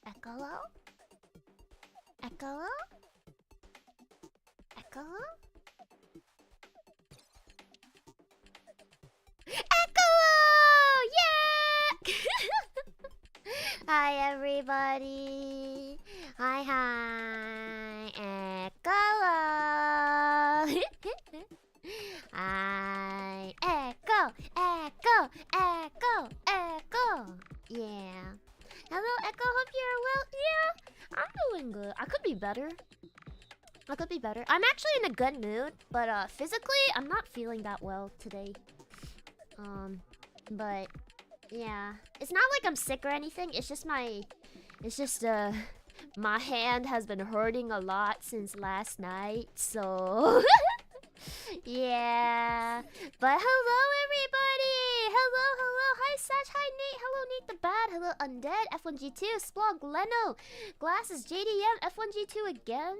Echo? Echo? Echo? Echo! Yeah! Hi everybody! Hi hi! Echo! Hi! Echo! Echo! Echo! Echo! Yeah. Hello Echo, hope you're well. Yeah, I'm doing good. I could be better. I could be better. I'm actually in a good mood, but physically I'm not feeling that well today. But yeah, it's not like I'm sick or anything. It's just my hand has been hurting a lot since last night, so yeah. But hello everybody! Hello, hello! Hi Satch, hi Nate, hello Nate the Bad, hello Undead, F1G2, Splog, Leno, Glasses, JDM, F1G2 again?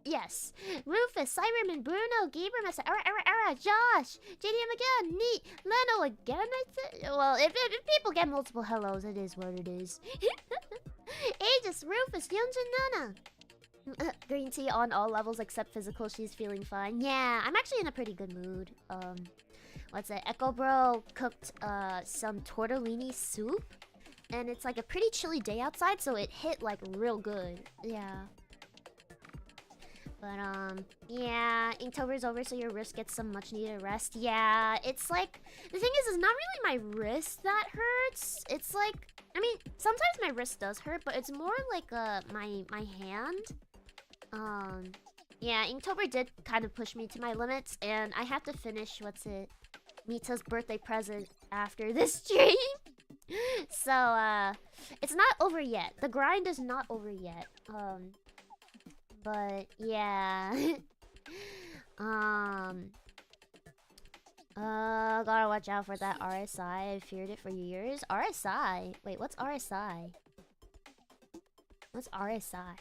Yes. Rufus, Cyberman, Bruno, Gabermester, Era, Josh, JDM again, Neat, Leno again, I think. Well, if people get multiple hellos, it is what it is. Aegis, Rufus, Yunjin Nana. Green tea on all levels except physical. She's feeling fine. Yeah, I'm actually in a pretty good mood. What's it? Echo Bro cooked some tortellini soup, and it's like a pretty chilly day outside, so it hit like real good. Yeah. But yeah, Inktober's over, so your wrist gets some much needed rest. Yeah, it's like the thing is, it's not really my wrist that hurts. It's like, I mean, sometimes my wrist does hurt, but it's more like my hand. Yeah, Inktober did kind of push me to my limits, and I have to finish Mita's birthday present after this stream. So it's not over yet. The grind is not over yet. But yeah. Gotta watch out for that RSI. I feared it for years. RSI? Wait, what's RSI? What's RSI?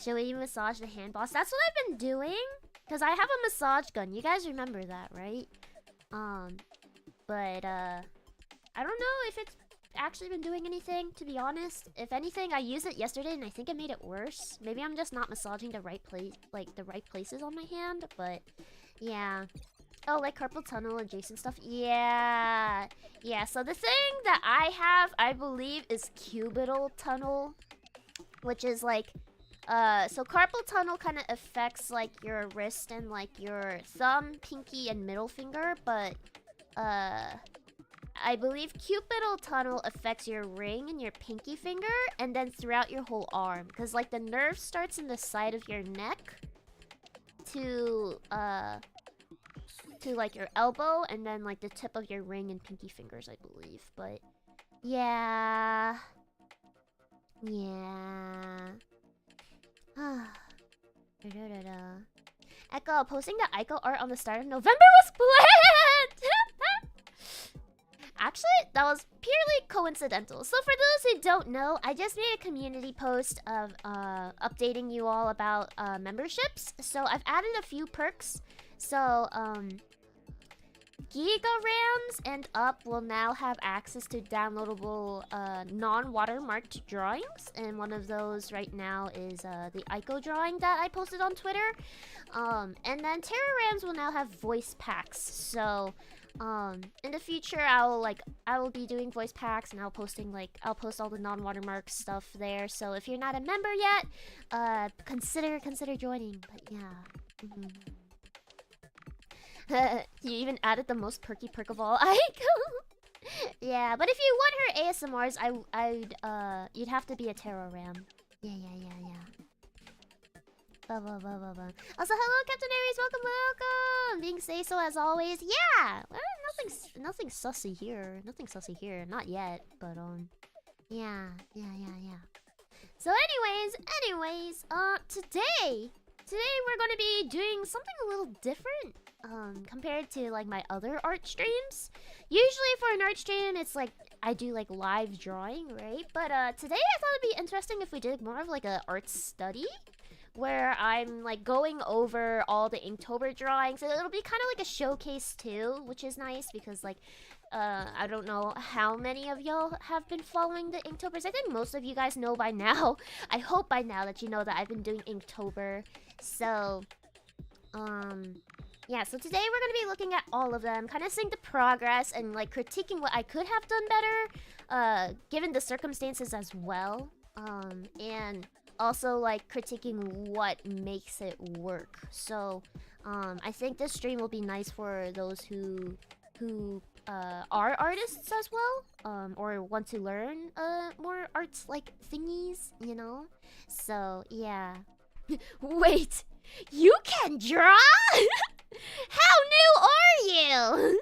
Should we massage the hand boss? That's what I've been doing. Because I have a massage gun. You guys remember that, right? But I don't know if it's actually been doing anything, to be honest. If anything, I used it yesterday and I think it made it worse. Maybe I'm just not massaging the right place, like the right places on my hand, but yeah. Oh, like carpal tunnel adjacent stuff? Yeah. Yeah, so the thing that I have, I believe, is cubital tunnel, which is like, so carpal tunnel kind of affects like your wrist and like your thumb, pinky, and middle finger, but I believe cubital tunnel affects your ring and your pinky finger, and then throughout your whole arm, because like the nerve starts in the side of your neck to like your elbow, and then like the tip of your ring and pinky fingers, I believe. But yeah. Echo, posting the Ico art on the start of November was planned! Actually, that was purely coincidental. So for those who don't know, I just made a community post of updating you all about memberships. So I've added a few perks. So Giga Rams and up will now have access to downloadable non-watermarked drawings, and one of those right now is the Ico drawing that I posted on Twitter. And then Terra Rams will now have voice packs. So in the future, I will be doing voice packs, and I'll post all the non-watermark stuff there. So if you're not a member yet, consider joining. But yeah. You even added the most perky perk of all. Yeah, but if you want her ASMRs, you'd have to be a Terra Ram. Yeah. Also, hello, Captain Aries. Welcome. Being say so as always. Yeah. Well, nothing sussy here. Not yet. But yeah. So, anyways, today we're gonna be doing something a little different. Compared to like my other art streams. Usually for an art stream, it's like I do like live drawing, right? But today I thought it'd be interesting if we did more of like a art study, where I'm like going over all the Inktober drawings. And it'll be kind of like a showcase too, which is nice because like I don't know how many of y'all have been following the Inktober's. I think most of you guys know by now. I hope by now that you know that I've been doing Inktober. So yeah, so today we're gonna be looking at all of them, kind of seeing the progress and like critiquing what I could have done better, given the circumstances as well, and also like critiquing what makes it work. So, I think this stream will be nice for those who are artists as well, or want to learn more arts like thingies, you know. So yeah. Wait, you can draw? How new are you?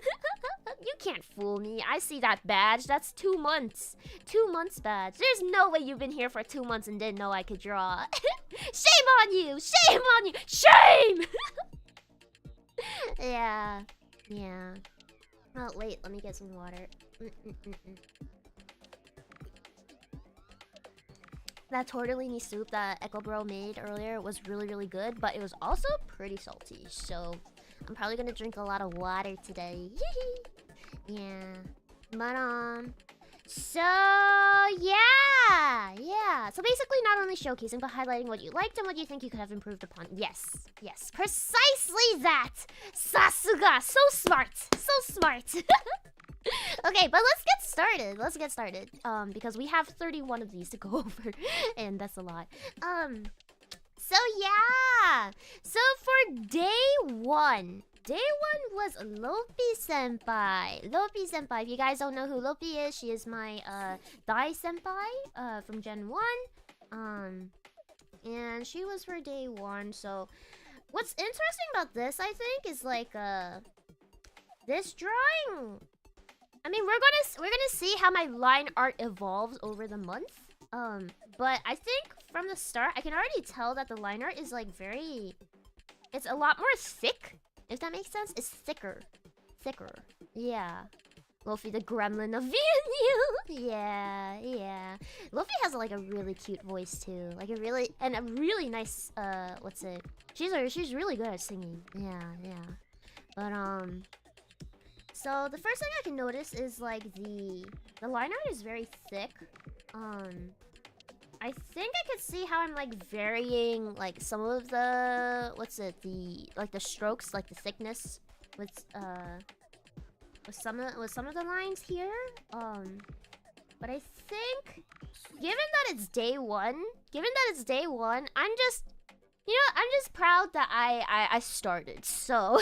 You can't fool me. I see that badge. That's 2 months. 2 months badge. There's no way you've been here for 2 months and didn't know I could draw. Shame on you! Shame on you! Shame! Yeah. Oh, wait. Let me get some water. That tortellini soup that Echo Bro made earlier was really good, but it was also pretty salty, so I'm probably gonna drink a lot of water today. Yeah. But so yeah. So basically not only showcasing, but highlighting what you liked and what you think you could have improved upon. Yes. Precisely that! Sasuga! So smart! Okay, but let's get started. Because we have 31 of these to go over, and that's a lot. So yeah. So for day one was Lopi Senpai. If you guys don't know who Lopi is, she is my Dai Senpai from Gen 1. And she was for day one. So what's interesting about this, I think, is like this drawing. I mean, we're gonna see how my line art evolves over the month. But I think from the start, I can already tell that the line art is like it's a lot more thick, if that makes sense. It's thicker. Yeah. Luffy the gremlin of VNU. Yeah. Luffy has like a really cute voice too. Like a really nice what's it? She's really good at singing. Yeah. But so the first thing I can notice is like the line art is very thick. I think I could see how I'm like varying like some of the the strokes, like the thickness with some of the lines here. But I think given that it's day one, I'm just proud that I started. So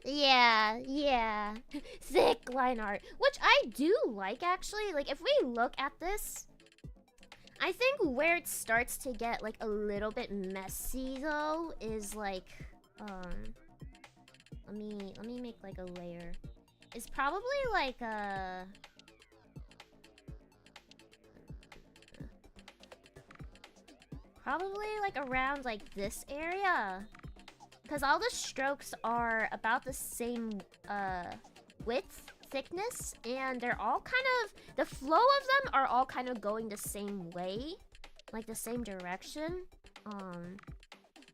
yeah. Thick line art, which I do like actually. Like if we look at this, I think where it starts to get like a little bit messy though is like let me make like a layer. It's probably like probably like around like this area, because all the strokes are about the same width, thickness, and they're all kind of, the flow of them are all kind of going the same way, like the same direction.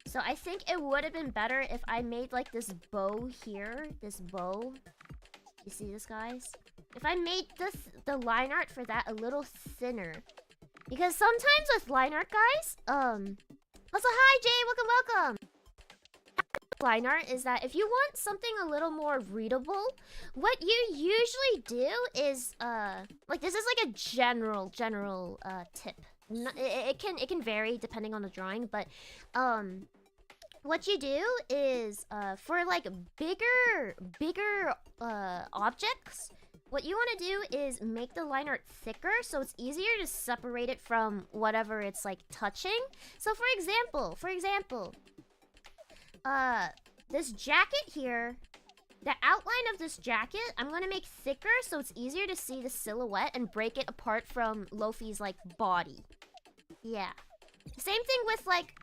So I think it would have been better if I made like this bow here, this bow. You see this, guys? If I made the line art for that a little thinner, because sometimes with line art, guys, also hi Jay, welcome. Line art is that if you want something a little more readable, what you usually do is like, this is like a general tip. It can vary depending on the drawing, but what you do is for like bigger objects, what you want to do is make the line art thicker so it's easier to separate it from whatever it's like touching. So for example, this jacket here, the outline of this jacket, I'm going to make thicker so it's easier to see the silhouette and break it apart from Luffy's like body. Yeah. Same thing with like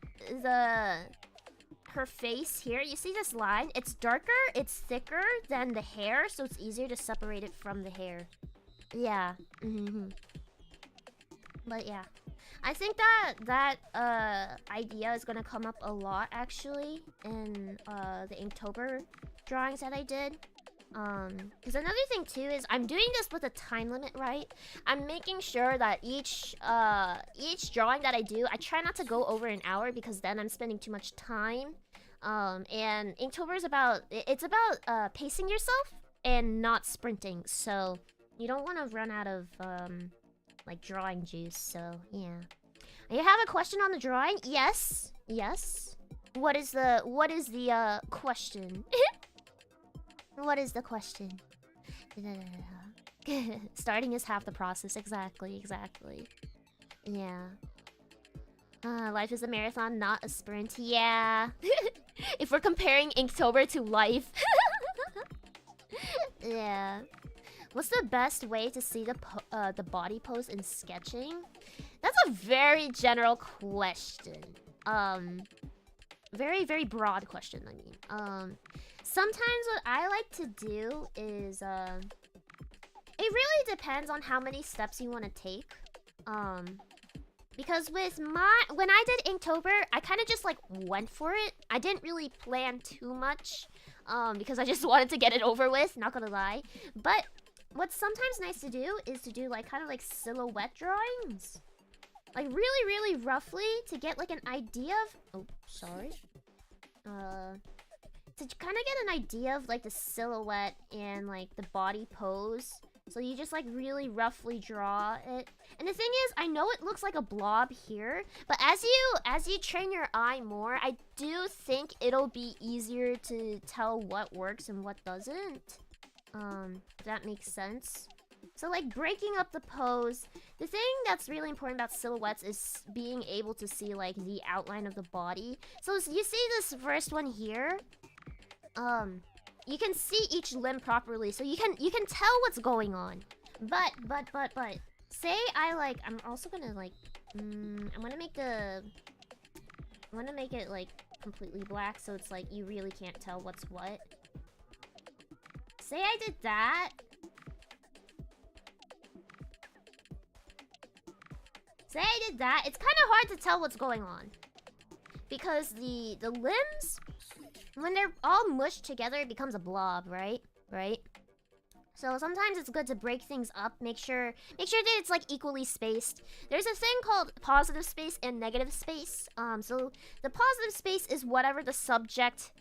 her face here. You see this line? It's darker, it's thicker than the hair, so it's easier to separate it from the hair. Yeah. But yeah, I think that idea is gonna come up a lot actually in the Inktober drawings that I did. Because another thing too is I'm doing this with a time limit, right? I'm making sure that each drawing that I do, I try not to go over an hour, because then I'm spending too much time. And Inktober is about pacing yourself and not sprinting, so you don't want to run out of like drawing juice. So yeah. You have a question on the drawing? Yes. What is the question? What is the question? Starting is half the process. Exactly. Yeah. Life is a marathon, not a sprint. Yeah. If we're comparing Inktober to life. Yeah. What's the best way to see the body pose in sketching? That's a very general question. Very broad question, I mean. Sometimes what I like to do is it really depends on how many steps you want to take. Because when I did Inktober, I kind of just like went for it. I didn't really plan too much, because I just wanted to get it over with, not gonna lie. But what's sometimes nice to do is to do like kind of like silhouette drawings, like really roughly, to get like an idea of, to kind of get an idea of like the silhouette and like the body pose. So you just like really roughly draw it. And the thing is, I know it looks like a blob here, but as you train your eye more, I do think it'll be easier to tell what works and what doesn't. If that makes sense. So like breaking up the pose, the thing that's really important about silhouettes is being able to see like the outline of the body. So you see this first one here? You can see each limb properly, so you can tell what's going on. But say I'm also gonna like I'm gonna make it like completely black, so it's like you really can't tell what's what. say I did that. Say I did that. It's kind of hard to tell what's going on. Because the limbs, when they're all mushed together, it becomes a blob, right? Right? So sometimes it's good to break things up, make sure that it's like equally spaced. There's a thing called positive space and negative space. So the positive space is whatever the subject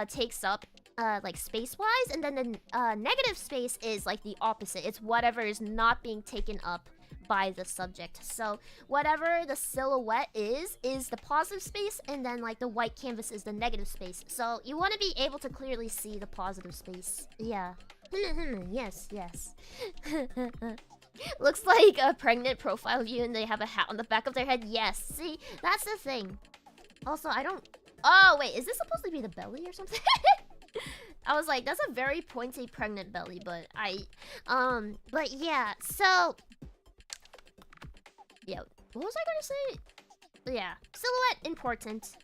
takes up, like space-wise, and then the negative space is like the opposite. It's whatever is not being taken up by the subject. So whatever the silhouette is the positive space, and then like the white canvas is the negative space. So you want to be able to clearly see the positive space. Yeah. Yes, yes. Looks like a pregnant profile view and they have a hat on the back of their head. Yes, see? That's the thing. Also, I don't... Oh, wait, is this supposed to be the belly or something? I was like, that's a very pointy pregnant belly, but but yeah, so... Yeah, what was I gonna say? Yeah, silhouette important.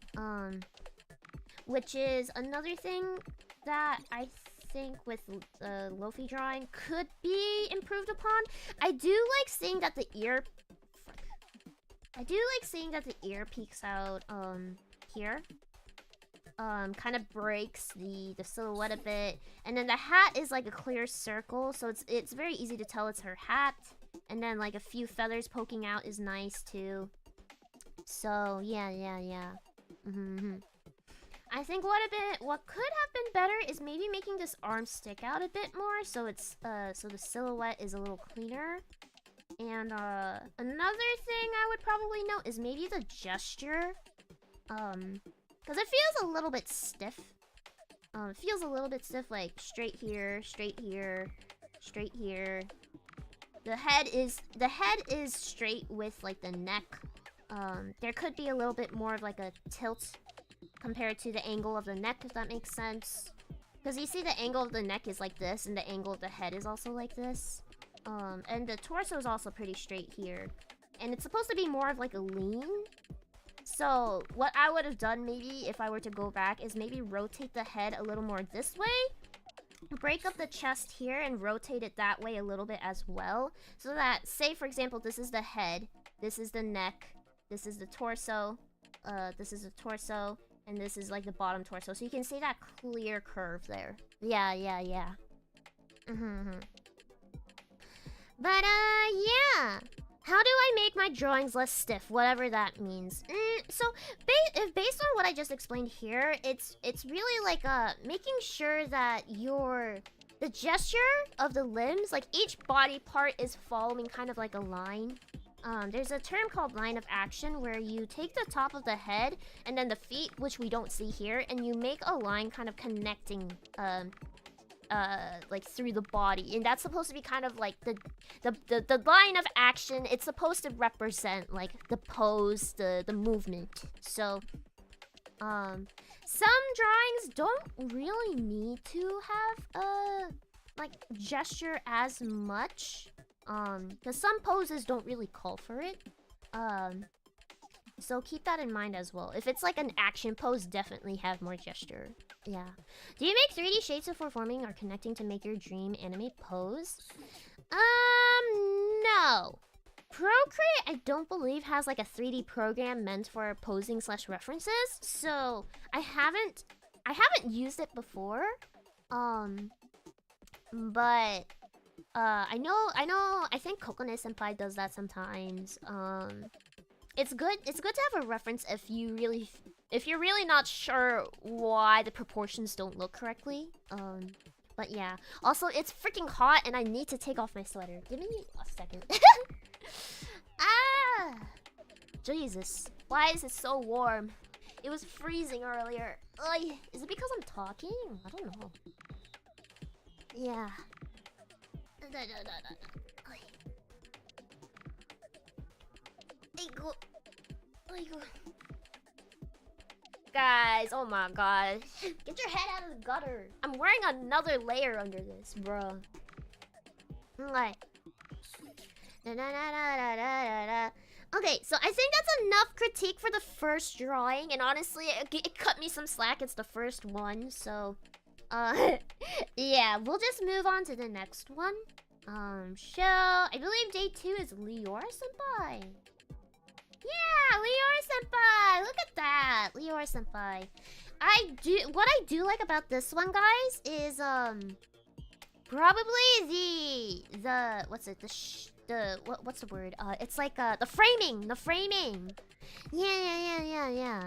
Which is another thing that I think with Lofi drawing could be improved upon. I do like seeing that the ear... I do like seeing that the ear peeks out, here. Kind of breaks the silhouette a bit. And then the hat is like a clear circle, so it's very easy to tell it's her hat. And then like a few feathers poking out is nice too. So yeah. I think what could have been better is maybe making this arm stick out a bit more, so it's so the silhouette is a little cleaner. And another thing I would probably note is maybe the gesture, because it feels a little bit stiff. It feels a little bit stiff, like straight here, straight here, straight here. The head is straight with like the neck. There could be a little bit more of like a tilt compared to the angle of the neck, if that makes sense. Because you see the angle of the neck is like this, and the angle of the head is also like this. And the torso is also pretty straight here. And it's supposed to be more of like a lean. So what I would have done maybe if I were to go back is maybe rotate the head a little more this way. Break up the chest here and rotate it that way a little bit as well. So that, say for example, this is the head, this is the neck, this is the torso, this is the torso, and this is like the bottom torso. So you can see that clear curve there. Yeah. But yeah. How do I make my drawings less stiff? Whatever that means. So based on what I just explained here, it's really like making sure that the gesture of the limbs, like each body part is following kind of like a line. There's a term called line of action where you take the top of the head and then the feet, which we don't see here, and you make a line kind of connecting like through the body, and that's supposed to be kind of like the line of action. It's supposed to represent like the pose, the movement. So some drawings don't really need to have like gesture as much, because some poses don't really call for it. So keep that in mind as well. If it's like an action pose, definitely have more gesture. Yeah. Do you make 3D shapes before forming or connecting to make your dream anime pose? No. Procreate, I don't believe, has like a 3D program meant for posing / references. So I haven't used it before. But I think Kokone Senpai does that sometimes. It's good to have a reference if you're really not sure why the proportions don't look correctly. But yeah. Also, it's freaking hot and I need to take off my sweater. Give me a second. Ah! Jesus. Why is it so warm? It was freezing earlier. Ugh. Is it because I'm talking? I don't know. Yeah. Guys, oh my god. Get your head out of the gutter. I'm wearing another layer under this, bro. Okay. Okay, so I think that's enough critique for the first drawing. And honestly, it cut me some slack. It's the first one, so... Yeah, we'll just move on to the next one. I believe day 2 is Lior Senpai. Yeah, Lior Senpai! Look at that! Lior Senpai. What I do like about this one, guys, is, probably the what's it? What's the word? It's like, the framing! The framing! Yeah.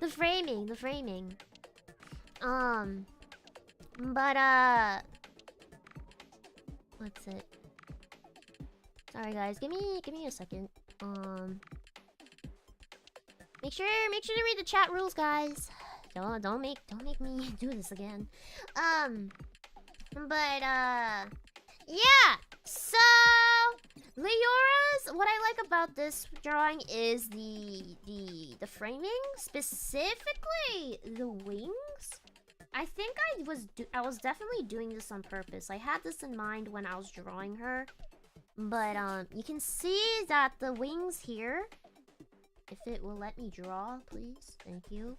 The framing. But, what's it? Sorry guys, give me a second. Make sure to read the chat rules, guys. Don't make me do this again. Yeah. So Leora's, what I like about this drawing is the framing, specifically the wings. I think I was definitely doing this on purpose. I had this in mind when I was drawing her. But you can see that the wings here, if it will let me draw, please. Thank you.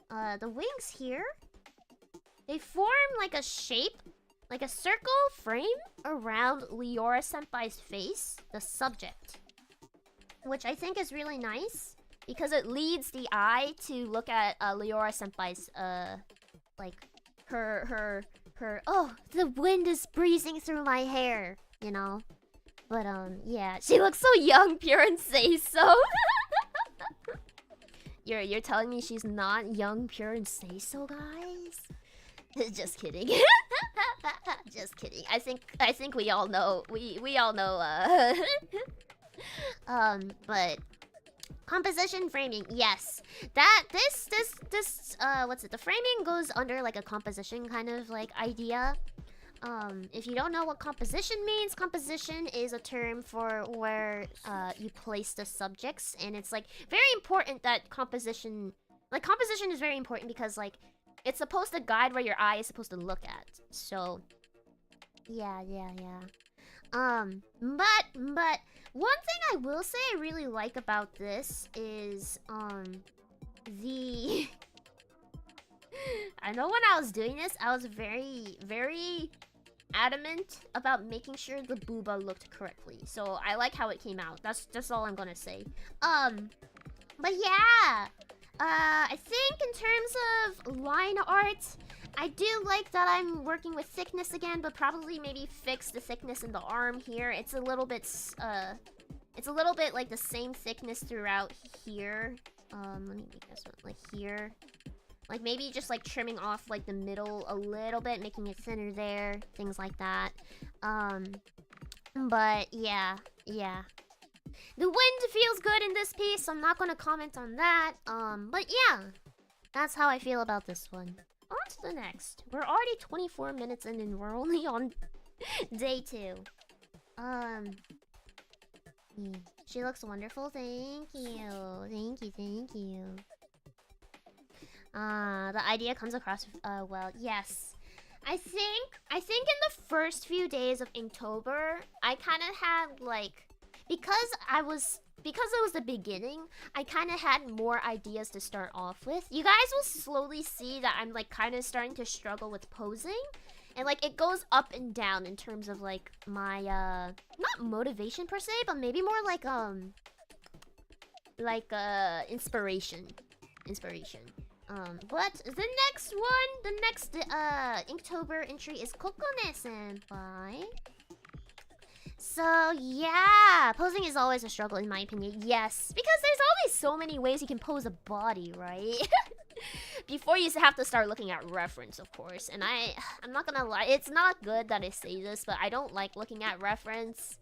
The wings here, they form like a shape, like a circle frame around Leora Senpai's face, the subject. Which I think is really nice, because it leads the eye to look at Leora Senpai's, like, her, oh, the wind is breezing through my hair, you know? But, yeah, she looks so young, pure, and say so. You're telling me she's not young, pure, and say so, guys? Just kidding. Just kidding. I think we all know. We all know. But composition framing, yes. What's it? The framing goes under like a composition kind of like idea. If you don't know what composition means, composition is a term for where you place the subjects, and it's like very important that composition is very important because like it's supposed to guide where your eye is supposed to look at. So yeah. But one thing I will say I really like about this is the I know when I was doing this, I was very adamant about making sure the booba looked correctly. So I like how it came out. That's all I'm gonna say. But yeah, I think in terms of line art, I do like that I'm working with thickness again, but probably maybe fix the thickness in the arm here. It's a little bit like the same thickness throughout here. Let me make this one like here. Like maybe just like trimming off like the middle a little bit, making it thinner there, things like that. But yeah. The wind feels good in this piece, so I'm not gonna comment on that. But yeah, that's how I feel about this one. On to the next. We're already 24 minutes in and we're only on day 2. She looks wonderful. Thank you. The idea comes across well. Yes. I think in the first few days of Inktober, I kind of had like because it was the beginning, I kind of had more ideas to start off with. You guys will slowly see that I'm like kind of starting to struggle with posing. And like it goes up and down in terms of like my not motivation per se, but maybe more like inspiration. But the next Inktober entry is Kokone Senpai. So yeah, posing is always a struggle in my opinion. Yes, because there's always so many ways you can pose a body, right? Before you have to start looking at reference, of course. And I'm not gonna lie, it's not good that I say this, but I don't like looking at reference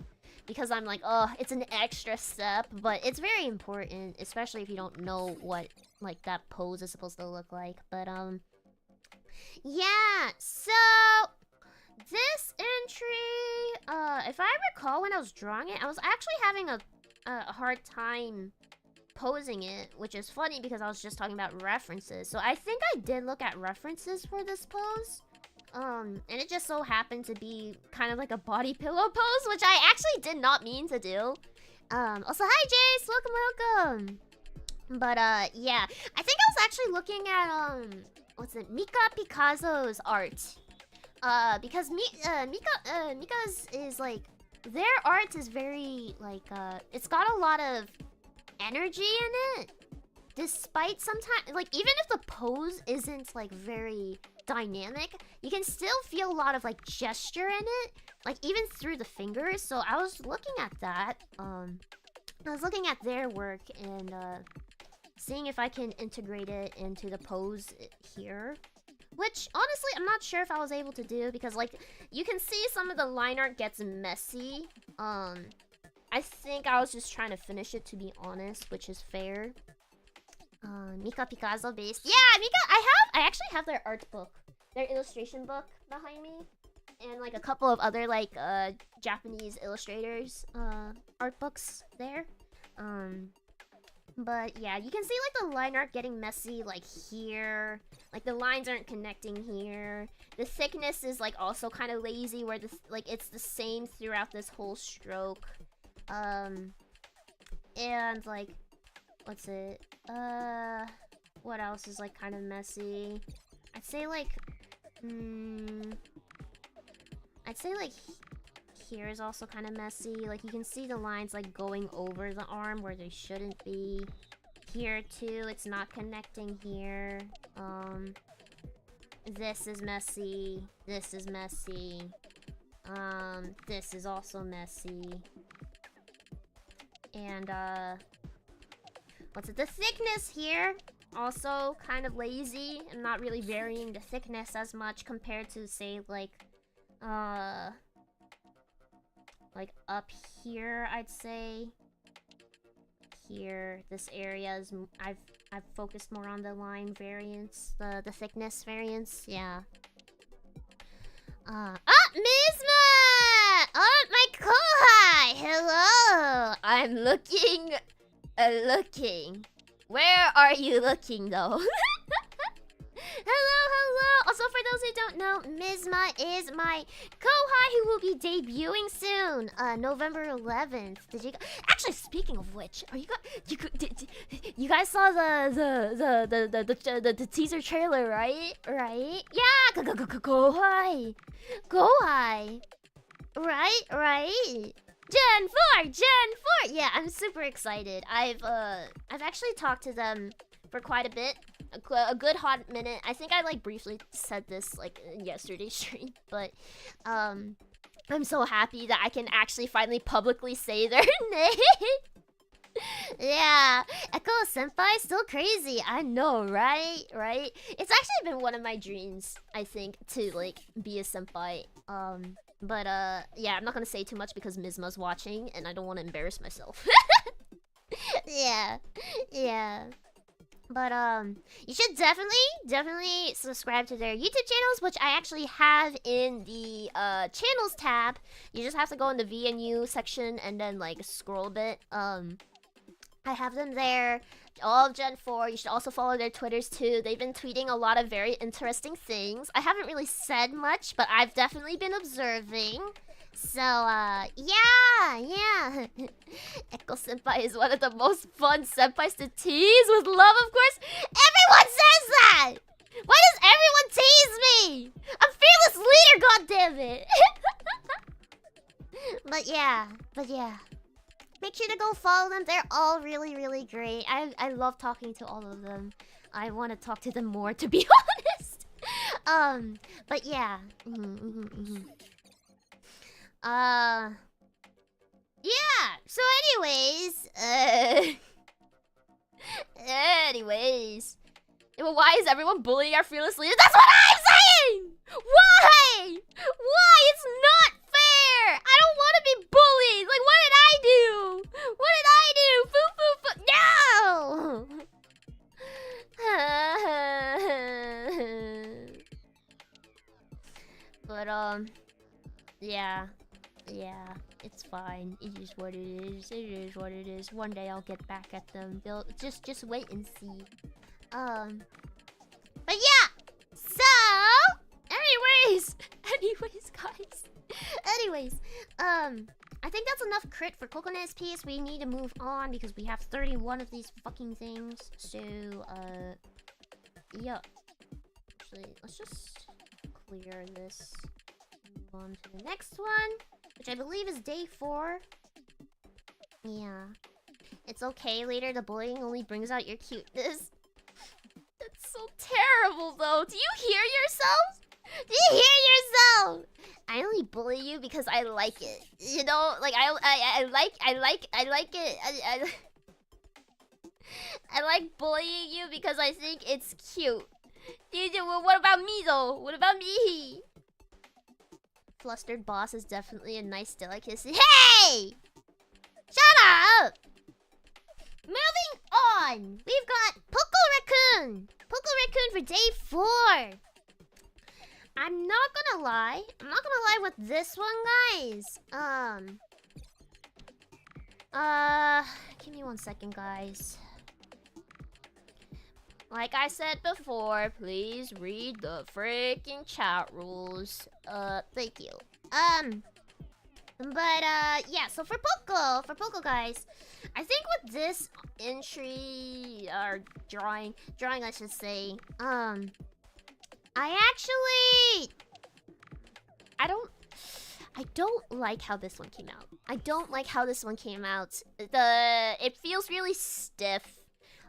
because I'm like, oh, it's an extra step, but it's very important, especially if you don't know what like that pose is supposed to look like. But yeah, so this entry, if I recall when I was drawing it, I was actually having a hard time posing it, which is funny because I was just talking about references. So I think I did look at references for this pose. And it just so happened to be kind of like a body pillow pose, which I actually did not mean to do. Also, hi Jace, welcome. But yeah, I think I was actually looking at what's it? Mika Picasso's art. Because Mika's is like, their art is very like it's got a lot of energy in it. Despite sometimes, like, even if the pose isn't like very dynamic, you can still feel a lot of like gesture in it, like even through the fingers. So I was looking at that. I was looking at their work and seeing if I can integrate it into the pose here. Which, honestly, I'm not sure if I was able to do, because, like, you can see some of the line art gets messy. I think I was just trying to finish it, to be honest, which is fair. Mika Picasso based. Yeah, Mika, I actually have their art book. Their illustration book behind me. And, like, a couple of other, like, Japanese illustrators, art books there. But yeah, you can see like the line art getting messy like here. Like the lines aren't connecting here. The thickness is like also kind of lazy where this like it's the same throughout this whole stroke. And like what's it? What else is like kind of messy? I'd say like here is also kind of messy. Like you can see the lines like going over the arm where they shouldn't be. Here too, it's not connecting here. This is messy. This is messy. This is also messy. And what's it? The thickness here also kind of lazy and not really varying the thickness as much compared to say like up here, I'd say. Here, this area is I've focused more on the line variance, the thickness variance, yeah. Mizma! My kohai! Hello! I'm looking. Where are you looking though? Hello! Also, for those who don't know, Mizma is my kohai who will be debuting soon, November 11th. Did you actually? Speaking of which, are you you guys saw the teaser trailer, right? Right? Yeah, kohai, right. Gen 4. Yeah, I'm super excited. I've actually talked to them for quite a bit. A good hot minute. I think I like briefly said this like in yesterday's stream, but I'm so happy that I can actually finally publicly say their name. Yeah, Echo Senpai is still crazy. I know, right? It's actually been one of my dreams, I think, to like be a senpai. But yeah, I'm not gonna say too much because Mizma's watching and I don't want to embarrass myself. Yeah. But you should definitely subscribe to their YouTube channels, which I actually have in the channels tab. You just have to go in the VNU section and then like scroll a bit. I have them there. All of Gen 4. You should also follow their Twitters too. They've been tweeting a lot of very interesting things. I haven't really said much, but I've definitely been observing. So, yeah. Echo Senpai is one of the most fun senpais to tease with love, of course. Everyone says that! Why does everyone tease me? I'm fearless leader, goddammit! But yeah. Make sure to go follow them. They're all really, really great. I love talking to all of them. I want to talk to them more, to be honest. But yeah. Yeah. So anyways. Why is everyone bullying our fearless leader? That's what I'm saying! Why? It's not fair! I don't want to be bullied! Like, what did I do? No! But, yeah, it's fine. It is what it is. One day I'll get back at them. They'll just wait and see. But yeah. So, anyways, guys. I think that's enough crit for Coconut's piece. We need to move on because we have 31 of these fucking things. So, yeah. Actually, let's just clear this. Move on to the next one, which I believe is day 4. Yeah. It's okay, later the bullying only brings out your cuteness. That's so terrible, though. Do you hear yourself? Do you hear yourself? I only bully you because I like it. You know, like I like it. I like bullying you because I think it's cute. Well, what about me though? What about me? Flustered boss is definitely a nice delicacy. Hey! Shut up! Moving on! We've got Poco Raccoon! Poco Raccoon for day 4! I'm not gonna lie with this one, guys. Give me 1 second, guys. Like I said before, please read the freaking chat rules. Thank you. Yeah, so for Poco, guys, I think with this entry, or drawing, I should say, I don't like how this one came out. It feels really stiff.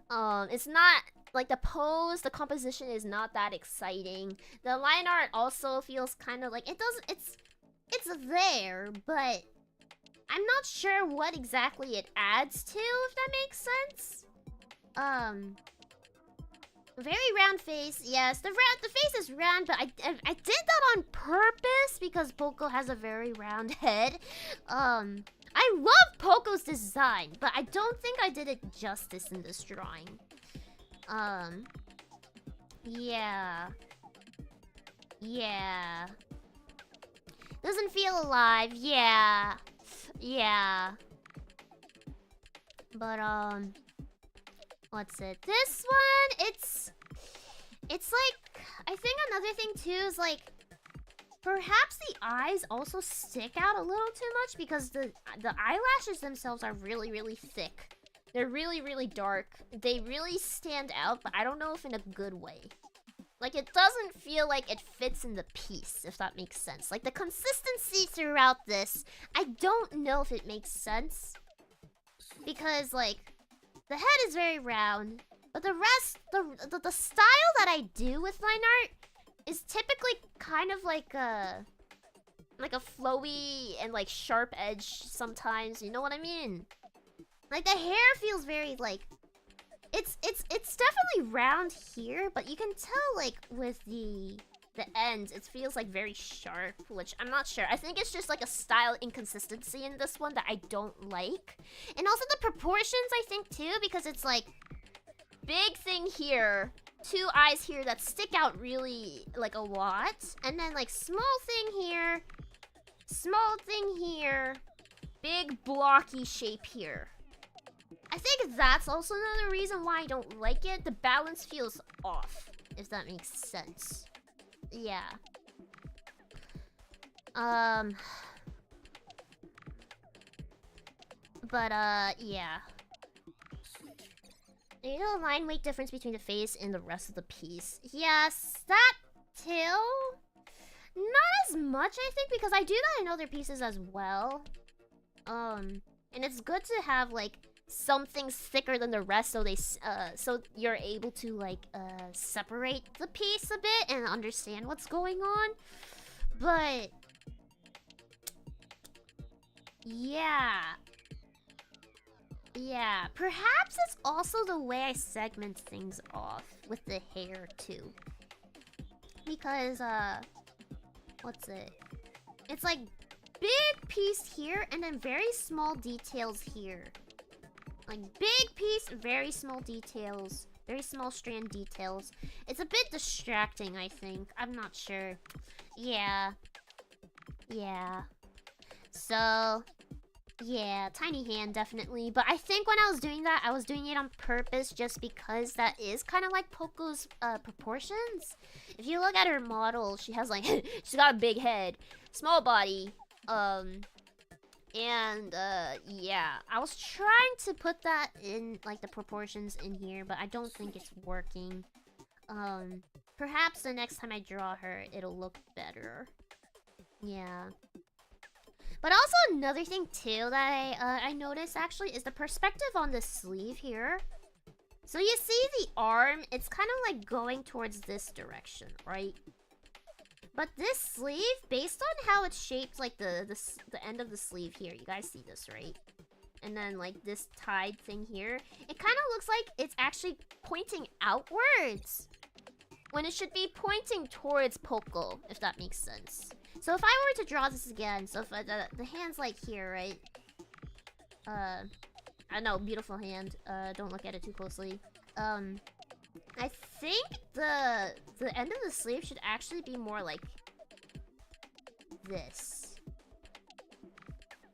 It's not, like, the pose, the composition is not that exciting. The line art also feels kind of like, it's there, but I'm not sure what exactly it adds to, if that makes sense. Very round face, yes. The face is round, but I did that on purpose because Poco has a very round head. I love Poco's design, but I don't think I did it justice in this drawing. Yeah. Doesn't feel alive, yeah. But, what's it? This one, it's like, I think another thing too is like, perhaps the eyes also stick out a little too much because the eyelashes themselves are really, really thick. They're really, really dark. They really stand out, but I don't know if in a good way. Like, it doesn't feel like it fits in the piece, if that makes sense. Like, the consistency throughout this, I don't know if it makes sense. Because, like, the head is very round, but the rest, the style that I do with line art is typically kind of like a flowy and, like, sharp edge sometimes, you know what I mean? Like, the hair feels very, like, it's definitely round here, but you can tell, like, with the ends, it feels, like, very sharp, which I'm not sure. I think it's just, like, a style inconsistency in this one that I don't like. And also the proportions, I think, too, because it's, like, big thing here, 2 eyes here that stick out really, like, a lot, and then, like, small thing here, big blocky shape here. I think that's also another reason why I don't like it. The balance feels off, if that makes sense. Yeah. Yeah. You know the line weight difference between the face and the rest of the piece? Yes, that too. Not as much, I think, because I do that in other pieces as well. And it's good to have, like, something thicker than the rest so so you're able to, like, separate the piece a bit and understand what's going on. But yeah, perhaps it's also the way I segment things off with the hair too, because what's it, it's like big piece here and then very small details here. Like, big piece, very small details. Very small strand details. It's a bit distracting, I think. I'm not sure. Yeah. So, yeah, tiny hand, definitely. But I think when I was doing that, I was doing it on purpose just because that is kind of like Poco's proportions. If you look at her model, she has, like, she's got a big head. Small body. Yeah, I was trying to put that in, like, the proportions in here, but I don't think it's working. Perhaps the next time I draw her, it'll look better. Yeah. But also another thing too that I noticed actually is the perspective on the sleeve here. So you see the arm, it's kind of like going towards this direction, right? But this sleeve, based on how it's shaped, like the end of the sleeve here, you guys see this, right? And then like this tied thing here, it kind of looks like it's actually pointing outwards when it should be pointing towards Poco, if that makes sense. So if I were to draw this again, so if the hand's like here, right? I know, beautiful hand. Don't look at it too closely. I think the end of the sleeve should actually be more like this,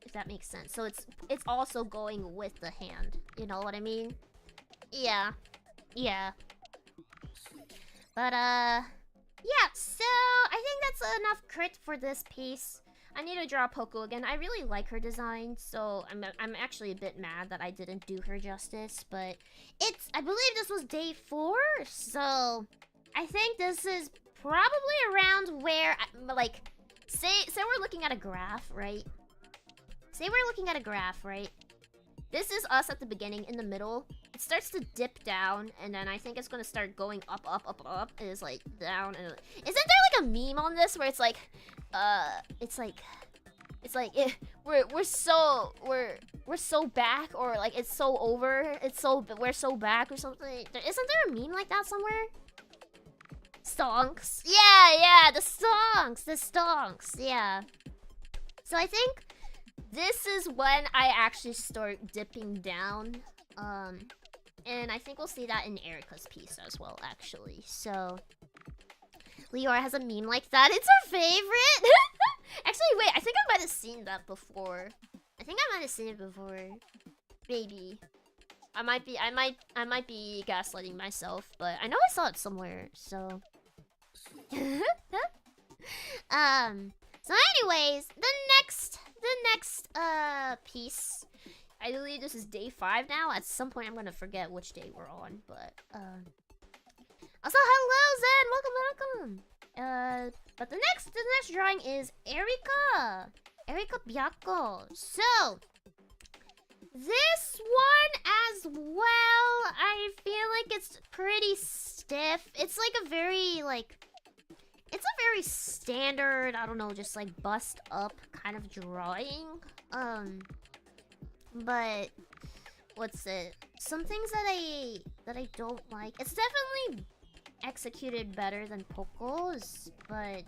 if that makes sense. So it's also going with the hand. You know what I mean? Yeah, yeah. But yeah. So I think that's enough crit for this piece. I need to draw Poco again. I really like her design, so I'm actually a bit mad that I didn't do her justice. But I believe this was day 4, so I think this is probably around where, like, say we're looking at a graph, right? Say we're looking at a graph, right? This is us at the beginning, in the middle. It starts to dip down, and then I think it's gonna start going up, up, up, up. It is like down, and isn't there like a meme on this where it's like, we're so back, or like it's so over, we're so back or something. Isn't there a meme like that somewhere? Stonks. Yeah, the stonks, yeah. So I think this is when I actually start dipping down. And I think we'll see that in Erica's piece as well, actually. So Leora has a meme like that. It's her favorite. Actually, wait, I think I might have seen that before. Maybe. I might be gaslighting myself, but I know I saw it somewhere, so so anyways, the next piece, I believe this is day 5 now. At some point I'm gonna forget which day we're on, but also hello Zen, welcome. But the next drawing is Erika Byako. So this one as well, I feel like it's pretty stiff. It's like a very standard, I don't know, just like bust up kind of drawing. But what's it? Some things that I don't like. It's definitely executed better than Poco's, but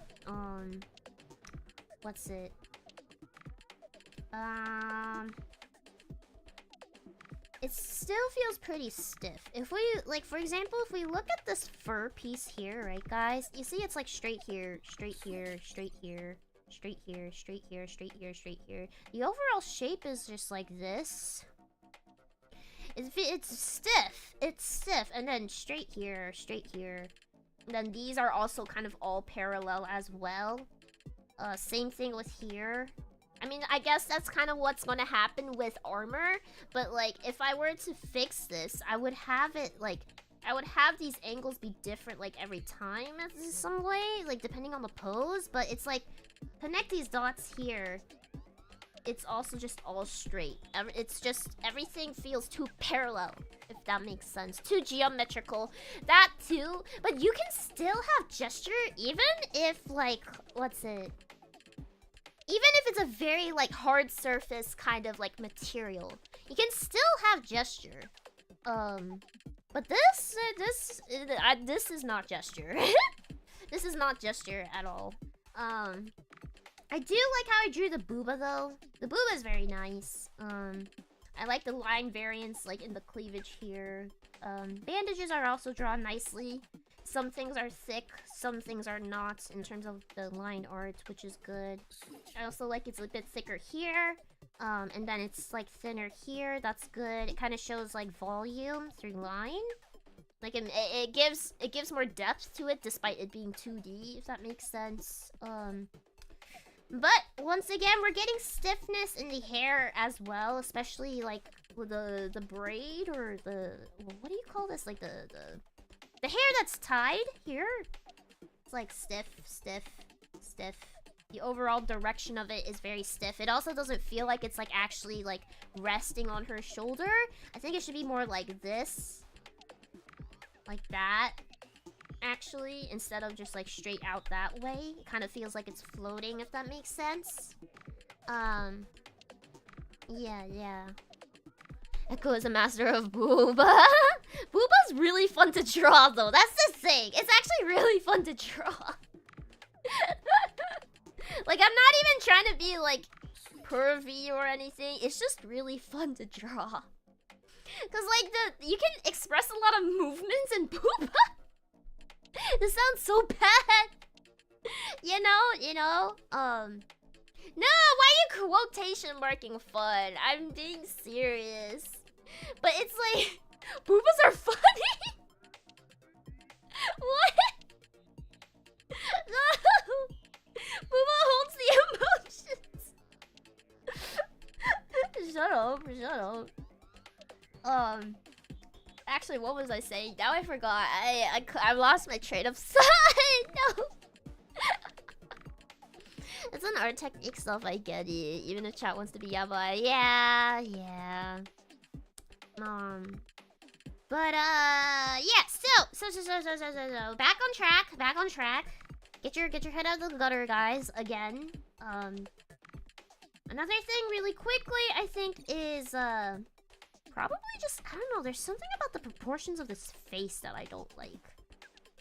what's it? It still feels pretty stiff. If we, like, for example, if we look at this fur piece here, right, guys? You see it's like straight here, straight here, straight here, straight here, straight here, straight here, straight here. The overall shape is just like this. It's stiff. It's stiff. And then straight here, straight here. And then these are also kind of all parallel as well. Same thing with here. I mean, I guess that's kind of what's gonna happen with armor, but like, if I were to fix this, I would have it like, I would have these angles be different like every time in some way, like depending on the pose, but it's like, connect these dots here, it's also just all straight. It's just, everything feels too parallel, if that makes sense. Too geometrical, that too, but you can still have gesture even if like, what's it? Even if it's a very, like, hard surface kind of, like, material, you can still have gesture. But this is not gesture. This is not gesture at all. I do like how I drew the booba, though. The booba is very nice. I like the line variants, like, in the cleavage here. Bandages are also drawn nicely. Some things are thick, some things are not in terms of the line art, which is good. I also like it's a bit thicker here, and then it's like thinner here. That's good. It kind of shows like volume through line. Like it gives more depth to it despite it being 2D, if that makes sense. But once again, we're getting stiffness in the hair as well, especially like with the braid or the, what do you call this? Like the The hair that's tied here, it's like stiff, stiff, stiff. The overall direction of it is very stiff. It also doesn't feel like it's like actually like resting on her shoulder. I think it should be more like this. Like that. Actually, instead of just like straight out that way. It kind of feels like it's floating, if that makes sense. Yeah. Echo is a master of booba. Booba's really fun to draw though. That's the thing. It's actually really fun to draw. Like, I'm not even trying to be like pervy or anything. It's just really fun to draw. Cause like you can express a lot of movements in booba. This sounds so bad. You know? No, why are you quotation marking fun? I'm being serious. But it's like, boobas are funny? What? No! Booba holds the emotions. Shut up. Actually, what was I saying? Now I forgot. I lost my train of thought. No. It's an art technique stuff, I get it. Even if chat wants to be yabai. Yeah. But yeah, so back on track. Get your head out of the gutter, guys, again. Another thing really quickly, I think, is probably just, I don't know, there's something about the proportions of this face that I don't like.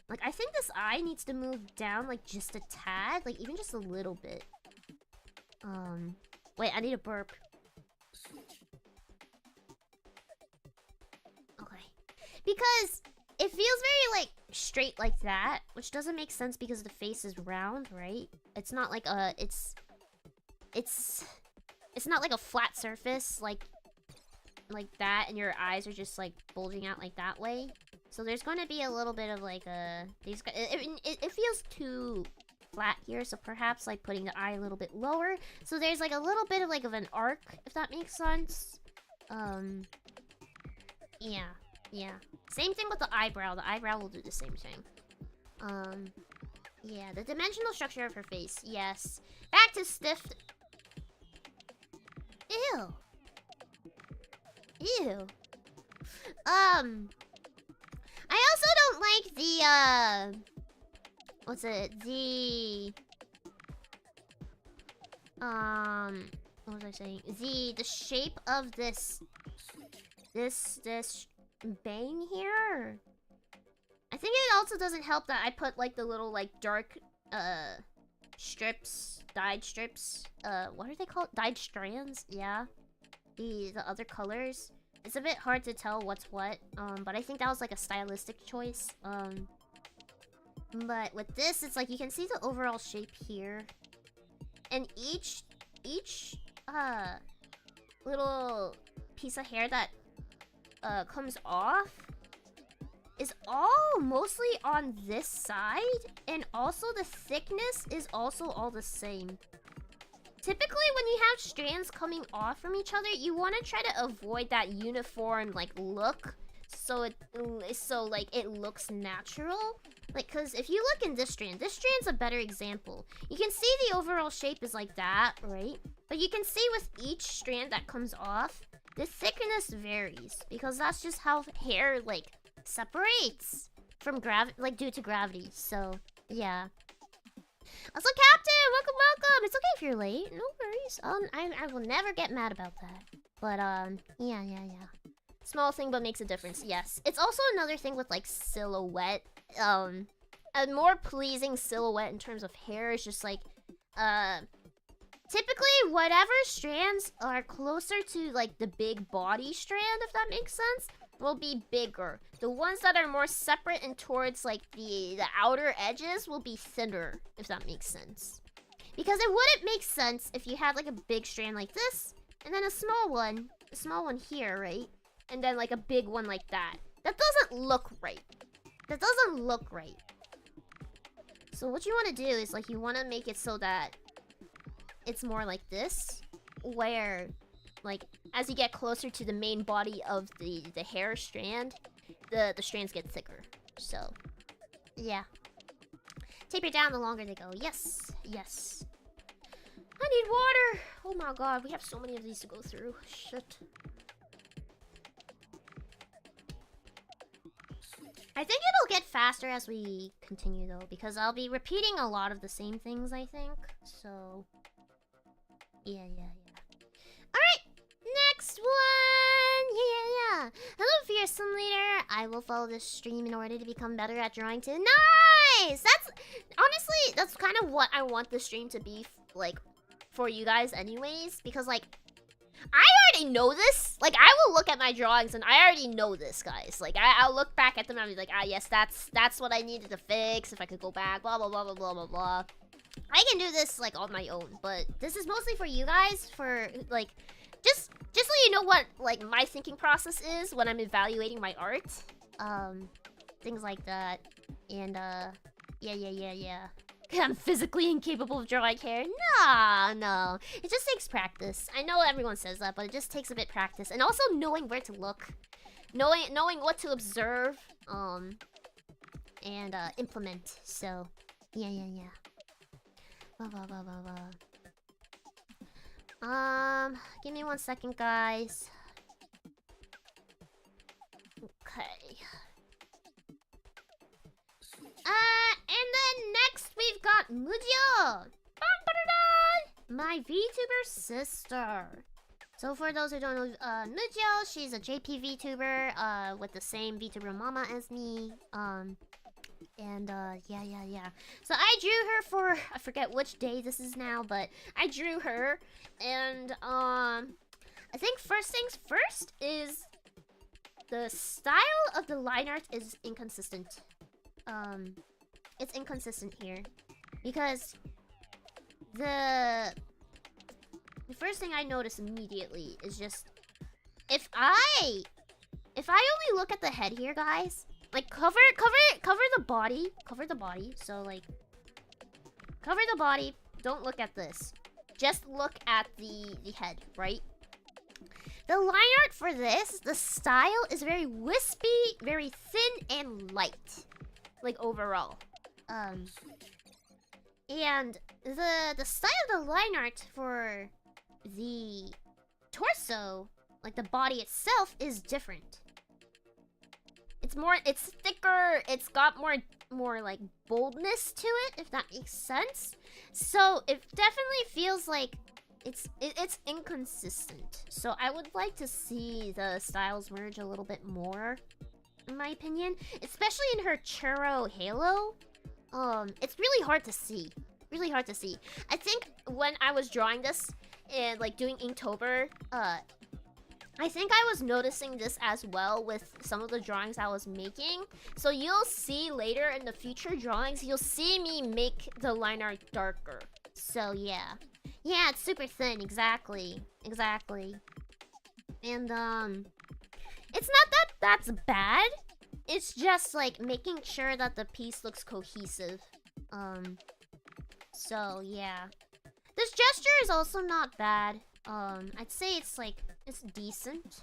Like, I think this eye needs to move down, like, just a tad. Like, even just a little bit. Wait, I need a burp. Okay. Because it feels very, like, straight like that. Which doesn't make sense because the face is round, right? It's not like a, it's not like a flat surface, like that. And your eyes are just, like, bulging out like that way. So there's going to be a little bit of like a... It feels too flat here, so perhaps like putting the eye a little bit lower. So there's like a little bit of like of an arc, if that makes sense. Yeah. Same thing with the eyebrow. The eyebrow will do the same thing. Yeah, the dimensional structure of her face. Yes. Back to stiff... Ew. I also don't like the, what's it? What was I saying? The shape of this bang here. I think it also doesn't help that I put, like, the little, like, dark, strips, dyed strips. What are they called? Dyed strands? Yeah. The other colors. It's a bit hard to tell what's what, but I think that was like a stylistic choice. But with this, it's like you can see the overall shape here. And each little piece of hair that comes off is all mostly on this side, and also the thickness is also all the same. Typically, when you have strands coming off from each other, you want to try to avoid that uniform, like, look. So it looks natural. Like, because if you look in this strand's a better example. You can see the overall shape is like that, right? But you can see with each strand that comes off, the thickness varies. Because that's just how hair, like, separates from due to gravity. So, yeah. Also, Captain, welcome. It's okay if you're late. No worries. I will never get mad about that. But yeah. Small thing, but makes a difference. Yes. It's also another thing with like silhouette. A more pleasing silhouette in terms of hair is just like typically whatever strands are closer to like the big body strand, if that makes sense, will be bigger. The ones that are more separate and towards like the outer edges will be thinner, if that makes sense. Because it wouldn't make sense if you had like a big strand like this, and then a small one here, right? And then like a big one like that. That doesn't look right. So what you want to do is like you want to make it so that it's more like this, where like as you get closer to the main body of the hair strand, the strands get thicker. So, yeah. Taper down the longer they go. Yes, yes. I need water! Oh my god, we have so many of these to go through. Shit. I think it'll get faster as we continue though, because I'll be repeating a lot of the same things, I think. So, yeah. Alright, next one! Yeah. Hello, fearsome leader. I will follow this stream in order to become better at drawing too. Nice! Honestly, that's kind of what I want the stream to be, like, for you guys anyways. Because, like, I already know this. Like, I will look at my drawings and I already know this, guys. Like, I'll look back at them and I'll be like, ah, yes, that's what I needed to fix. If I could go back, blah, blah, blah, blah, blah, blah, blah. I can do this, like, on my own. But this is mostly for you guys, for, like, just so you know what, like, my thinking process is when I'm evaluating my art. Things like that. And, yeah. I'm physically incapable of drawing hair. No. It just takes practice. I know everyone says that, but it just takes a bit practice. And also knowing where to look. Knowing what to observe. And, implement. So, yeah. Give me 1 second, guys. Okay. And then next we've got Mujio! My VTuber sister. So for those who don't know, Mujio, she's a JP VTuber, with the same VTuber mama as me. Yeah. So I drew her for, I forget which day this is now, but I drew her, and, I think first things first is the style of the line art is inconsistent. It's inconsistent here because the first thing I notice immediately is just if I only look at the head here, guys, like cover the body, so like cover the body, don't look at this, just look at the head, right? The line art for this, the style is very wispy, very thin and light, like overall. And the style of the line art for the torso, like the body itself, is different. It's thicker, it's got more like boldness to it, if that makes sense. So it definitely feels like it's inconsistent. So I would like to see the styles merge a little bit more, in my opinion, especially in her churro halo. It's really hard to see. I think when I was drawing this and like doing Inktober, I think I was noticing this as well with some of the drawings I was making. So you'll see later in the future drawings, you'll see me make the line art darker. So yeah, it's super thin. Exactly. And it's not that that's bad. It's just like making sure that the piece looks cohesive. So yeah. This gesture is also not bad. I'd say it's like, it's decent.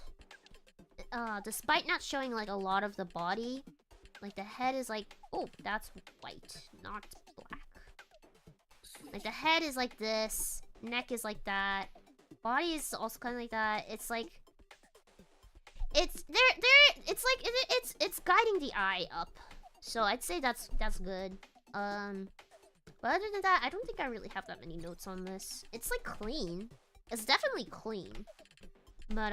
Despite not showing like a lot of the body. Like the head is like, oh, that's white, not black. Like the head is like this, neck is like that. Body is also kind of like that. It's like, it's guiding the eye up. So I'd say that's good. But other than that, I don't think I really have that many notes on this. It's like clean. It's definitely clean. But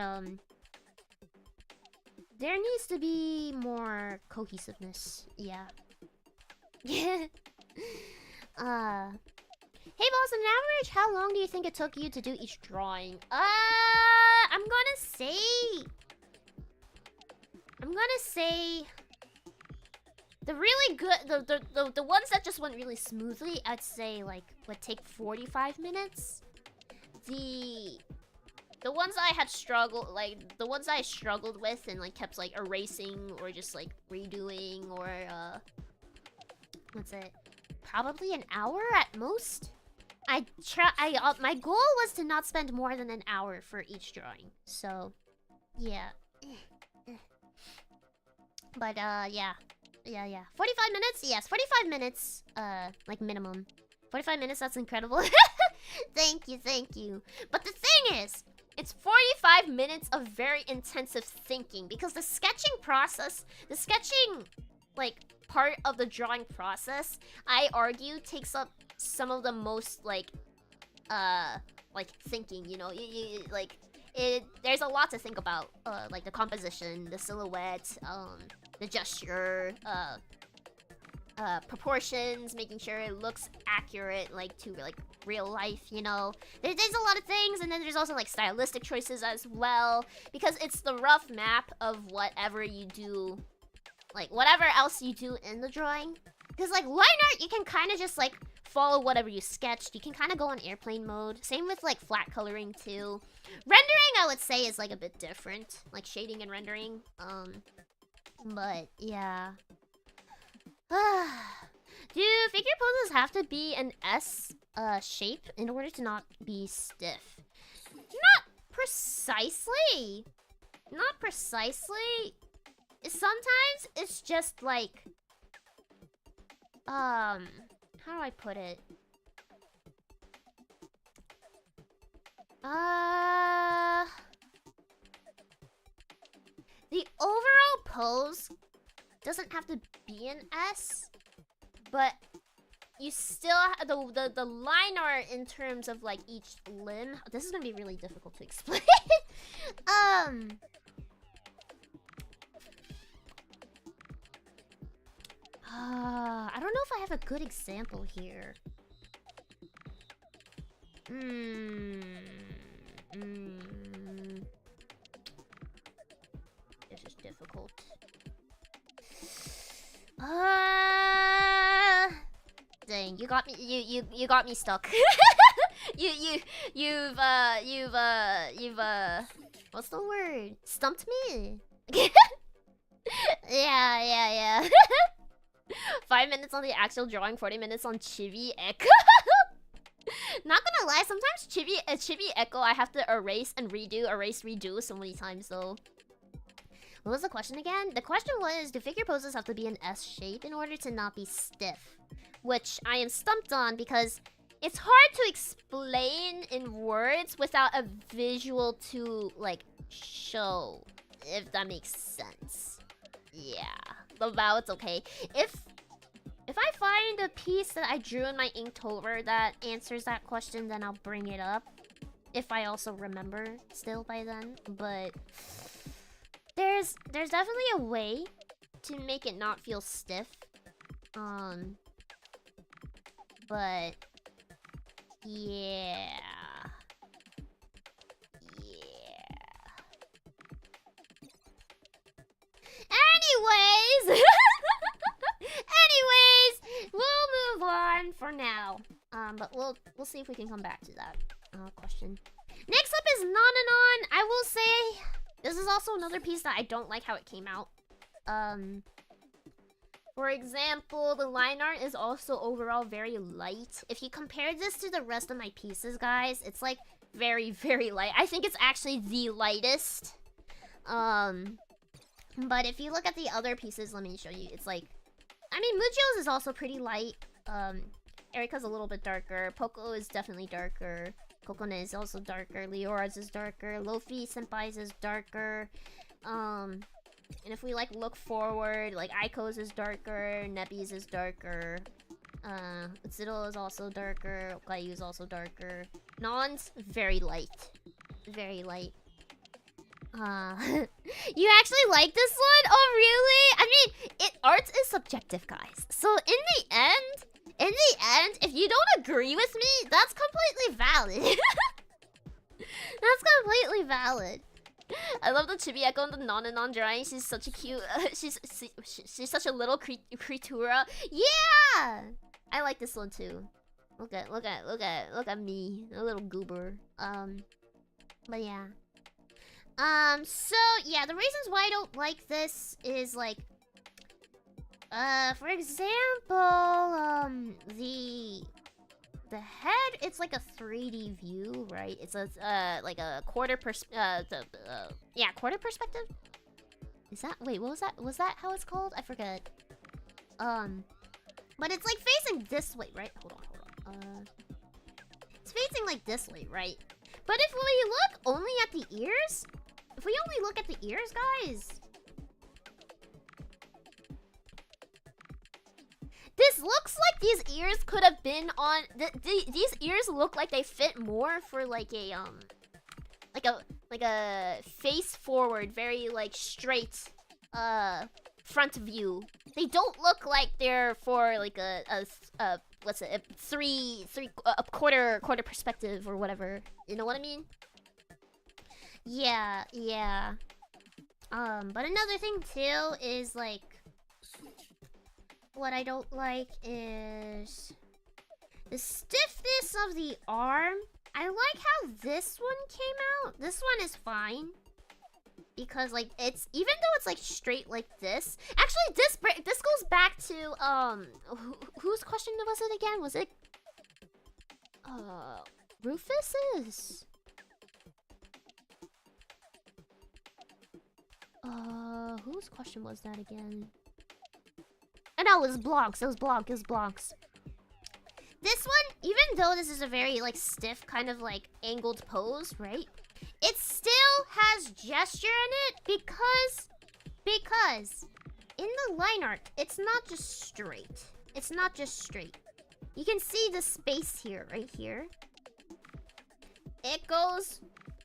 there needs to be more cohesiveness. Yeah. Hey boss, on average, how long do you think it took you to do each drawing? I'm gonna say the really good, the ones that just went really smoothly, I'd say like would take 45 minutes. The ones I had struggled, like the ones I struggled with and like kept like erasing or just like redoing or what's it? Probably an hour at most. My goal was to not spend more than an hour for each drawing. So, yeah. But yeah. Yeah. 45 minutes? Yes, 45 minutes, like minimum. 45 minutes, that's incredible. Thank you. But the thing is, it's 45 minutes of very intensive thinking because the sketching process, like, part of the drawing process, I argue, takes up some of the most, like thinking, you know? There's a lot to think about, like the composition, the silhouette, the gesture, proportions, making sure it looks accurate, like, to, like, real life, you know? There's a lot of things, and then there's also, like, stylistic choices as well, because it's the rough map of whatever you do, like, whatever else you do in the drawing. Because, like, line art, you can kind of just, like, follow whatever you sketched. You can kind of go on airplane mode. Same with, like, flat coloring, too. Rendering, I would say, is, like, a bit different. Like, shading and rendering. But, yeah. Do figure poses have to be an S shape in order to not be stiff? Not precisely. Not precisely. Sometimes it's just like, how do I put it? The overall pose doesn't have to be an S, but you still have the line art in terms of, like, each limb. This is gonna be really difficult to explain. I don't know if I have a good example here. This is difficult. Dang, you got me. You got me stuck. You've what's the word? Stumped me. Yeah. 5 minutes on the actual drawing, 40 minutes on Chibi Echo. Not gonna lie, sometimes Chibi Echo I have to erase, redo so many times though. What was the question again? The question was, do figure poses have to be an S shape in order to not be stiff? Which I am stumped on because it's hard to explain in words without a visual to, like, show, if that makes sense. Yeah. But it's okay. If I find a piece that I drew in my Inktober that answers that question, then I'll bring it up. If I also remember still by then. But there's definitely a way to make it not feel stiff. But yeah. Anyways, we'll move on for now. But we'll see if we can come back to that question. Next up is Nonanon. I will say this is also another piece that I don't like how it came out. For example, the line art is also overall very light. If you compare this to the rest of my pieces, guys, it's like very, very light. I think it's actually the lightest. But if you look at the other pieces, let me show you. It's like, I mean, Mujo's is also pretty light. Erika's a little bit darker. Poco is definitely darker. Kokone is also darker. Leora's is darker. Lofi Senpai's is darker. And if we, like, look forward, like, Aiko's is darker. Nebi's is darker. Utsudo is also darker. Okayu is also darker. Non's very light. Very light. You actually like this one? Oh, really? I mean, art is subjective, guys. So in the end, if you don't agree with me, that's completely valid. That's completely valid. I love the Chibi Echo and the Nonanon drawing. She's such a cute. She's such a little creatura. Yeah, I like this one too. Look at me, a little goober. But yeah. So yeah, the reasons why I don't like this is like, for example, the head, it's like a 3D view, right? It's a like a quarter perspective. Is that, wait, what was that? Was that how it's called? I forget. But it's like facing this way, right? Hold on. It's facing like this way, right? But if we look only at the ears, if we only look at the ears, guys, this looks like these ears could have been on. These ears look like they fit more for like a like a face forward, very like straight front view. They don't look like they're for like a what's it, a quarter perspective or whatever. You know what I mean? Yeah. But another thing too is like, what I don't like is the stiffness of the arm. I like how this one came out. This one is fine. Because like it's, even though it's like straight like this. Actually this goes back to whose question was it again? Was it Rufus's? Whose question was that again? Oh no, it was Blonk's. It was Blonk's. This one, even though this is a very like stiff kind of like angled pose, right? It still has gesture in it because in the line art, it's not just straight. It's not just straight. You can see the space here, right here. It goes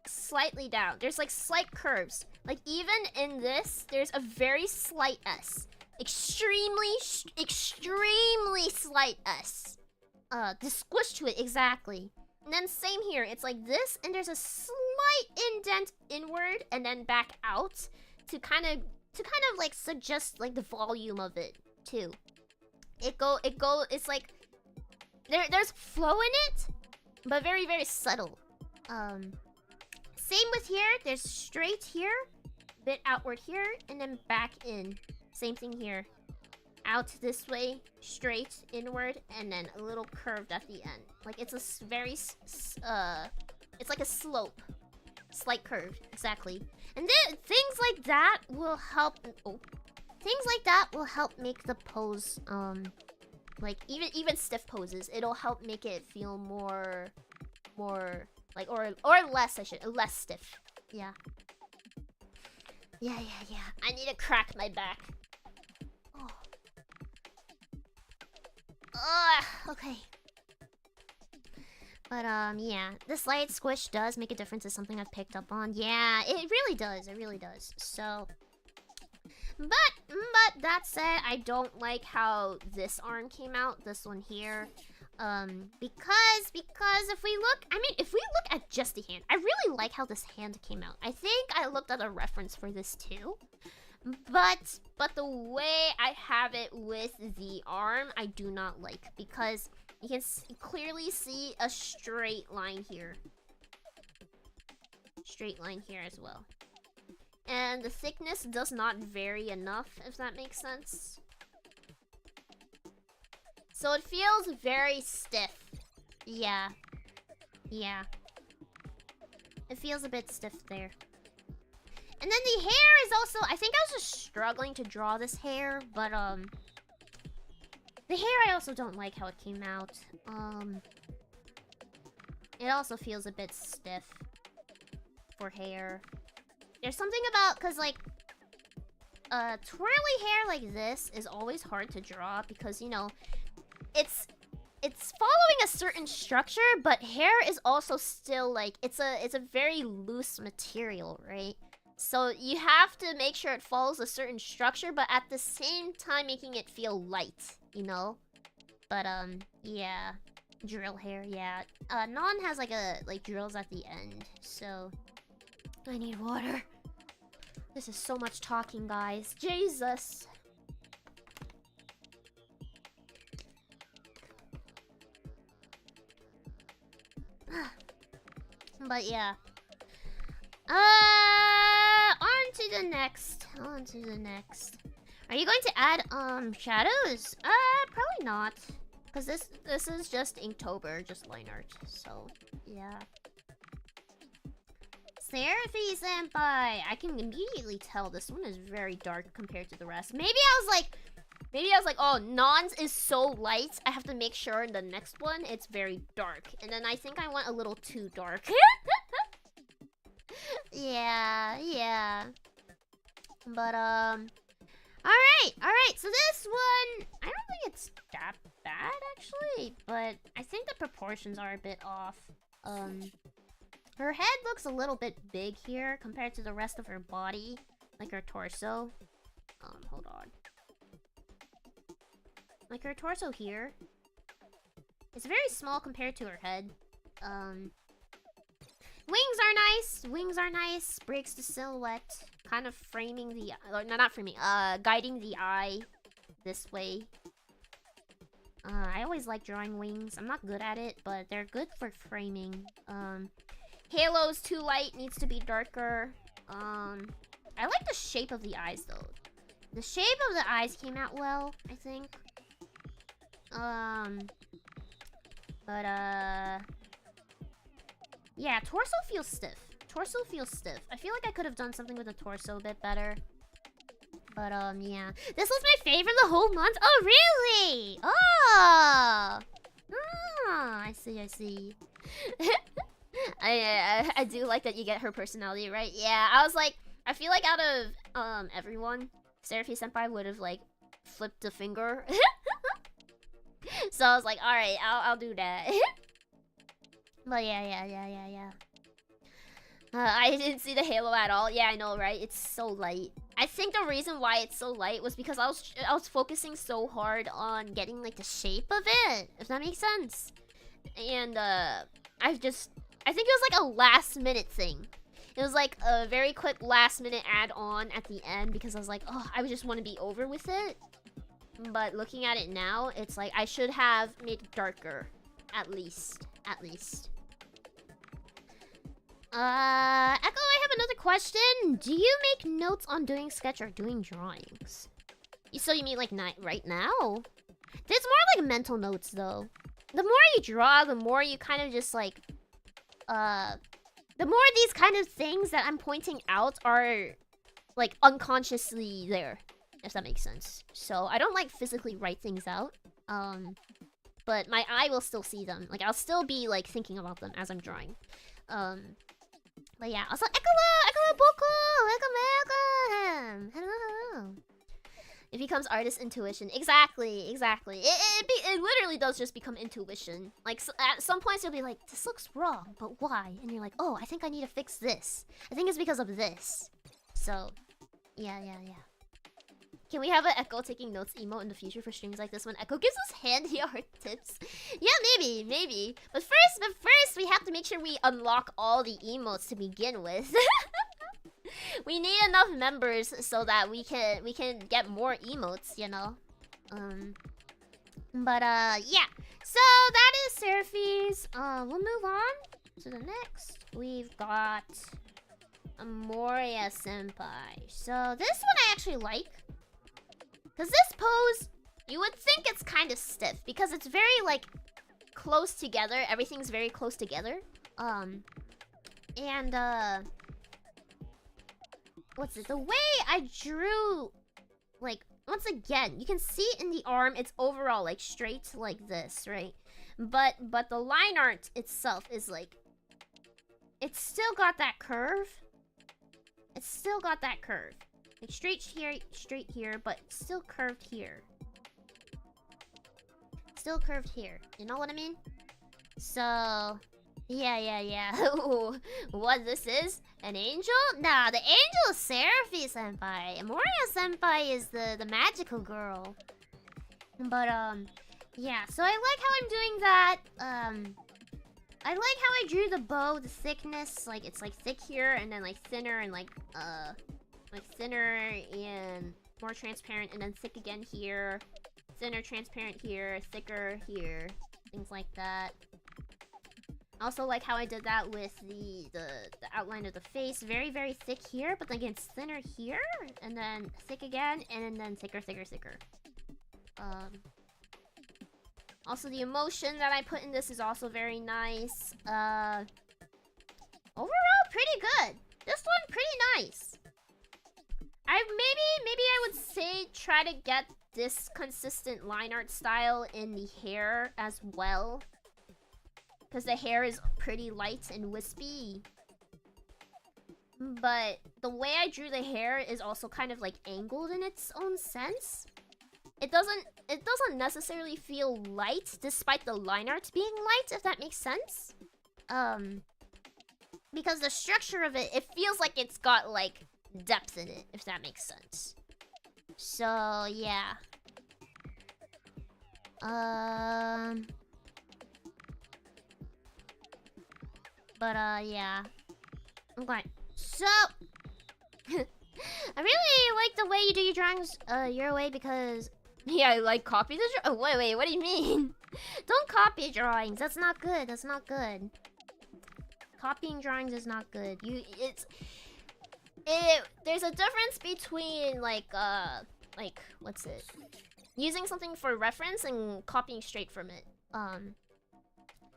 slightly down. There's like slight curves. Like even in this, there's a very slight S. Extremely slight S. The squish to it, exactly. And then same here, it's like this, and there's a slight indent inward and then back out to kind of like suggest like the volume of it too. It's like there's flow in it, but very, very subtle. Same with here, there's straight here, bit outward here, and then back in. Same thing here. Out this way, straight, inward, and then a little curved at the end. Like it's a very, it's like a slope. Slight curve, exactly. And then things like that will help, things like that will help make the pose, like even stiff poses, it'll help make it feel more like, or less, less stiff. Yeah. Yeah. I need to crack my back. Okay. But, yeah. The slight squish does make a difference. Is something I've picked up on. Yeah, it really does. It really does. So... But that said, I don't like how this arm came out. This one here. Because if we look at just the hand, I really like how this hand came out. I think I looked at a reference for this too. But the way I have it with the arm, I do not like, because you can clearly see a straight line here. Straight line here as well. And the thickness does not vary enough, if that makes sense. So it feels very stiff. Yeah. It feels a bit stiff there. And then the hair is also... I think I was just struggling to draw this hair, but, the hair I also don't like how it came out. It also feels a bit stiff for hair. There's something about... Because, like, twirly hair like this is always hard to draw because, you know, it's following a certain structure, but hair is also still, like, it's a very loose material, right? So you have to make sure it follows a certain structure, but at the same time making it feel light, you know? But, yeah. Drill hair, yeah. Non has, like drills at the end, so... I need water. This is so much talking, guys. Jesus! But, yeah. On to the next. Are you going to add shadows? Probably not. Cause this is just Inktober, just line art. So yeah. Seraphy Senpai! I can immediately tell this one is very dark compared to the rest. Maybe I was like Maybe I was like, oh, Nons is so light. I have to make sure in the next one it's very dark. And then I think I went a little too dark. Yeah. But, Alright. So this one, I don't think it's that bad, actually. But I think the proportions are a bit off. Her head looks a little bit big here compared to the rest of her body. Like her torso. Hold on. Like her torso here. It's very small compared to her head. Wings are nice. Breaks the silhouette. Kind of framing the... No, not framing. Guiding the eye this way. I always like drawing wings. I'm not good at it, but they're good for framing. Halo's too light. Needs to be darker. I like the shape of the eyes, though. The shape of the eyes came out well, I think. Yeah, torso feels stiff. I feel like I could have done something with the torso a bit better. But, yeah. This was my favorite the whole month? Oh, really? Oh! I see. I do like that you get her personality, right? Yeah, I was like... I feel like out of, everyone, Seraphy Senpai would have, like, flipped a finger. So I was like, alright, I'll do that. But yeah. I didn't see the halo at all. Yeah, I know, right? It's so light. I think the reason why it's so light was because I was focusing so hard on getting, like, the shape of it, if that makes sense. And, I think it was, like, a last-minute thing. It was like a very quick last-minute add-on at the end because I was like, oh, I just want to be over with it. But looking at it now, it's like I should have made it darker. At least. Echo, I have another question. Do you make notes on doing sketch or doing drawings? So you mean like right now? There's more like mental notes, though. The more you draw, the more you kind of just like... The more these kind of things that I'm pointing out are, like, unconsciously there, if that makes sense. So, I don't, like, physically write things out, but my eye will still see them. Like, I'll still be, like, thinking about them as I'm drawing. But yeah, also, Ekala Boko! Welcome! Hello! It becomes artist intuition. Exactly. It literally does just become intuition. Like, so at some points you'll be like, this looks wrong, but why? And you're like, oh, I think I need to fix this. I think it's because of this. So, yeah. Can we have an Echo taking notes emote in the future for streams like this when Echo gives us handy art tips? Yeah, maybe. But first, we have to make sure we unlock all the emotes to begin with. We need enough members so that we can get more emotes, you know. Yeah. So that is Seraphy's. We'll move on to the next. We've got Moria Senpai. So this one I actually like. Cause this pose, you would think it's kind of stiff because it's very like close together. Everything's very close together. What's it? The way I drew, like, once again, you can see in the arm, it's overall, like, straight like this, right? But the line art itself is, like, it's still got that curve. Like, straight here, but still curved here. You know what I mean? So... Yeah. What this is? An angel? Nah, the angel is Seraphy Senpai. Moria Senpai is the magical girl. But, yeah. So I like how I'm doing that. I like how I drew the bow, the thickness. Like, it's, like, thick here, and then, like, thinner, and, like thinner and more transparent, and then thick again here. Thinner, transparent here, thicker here. Things like that. Also like how I did that with the outline of the face. Very, very thick here, but then again it's thinner here, and then thick again, and then thicker. Also the emotion that I put in this is also very nice. Overall, pretty good. This one, pretty nice. Maybe I would say try to get this consistent line art style in the hair as well. Because the hair is pretty light and wispy. But the way I drew the hair is also kind of like angled in its own sense. It doesn't necessarily feel light despite the line art being light, if that makes sense. Because the structure of it feels like it's got like depth in it, if that makes sense. So yeah. Yeah. Okay. So I really like the way you do your drawings your way because yeah, I like copy the oh, wait, what do you mean? Don't copy drawings. That's not good. That's not good. Copying drawings is not good. There's a difference between like what's it? Using something for reference and copying straight from it.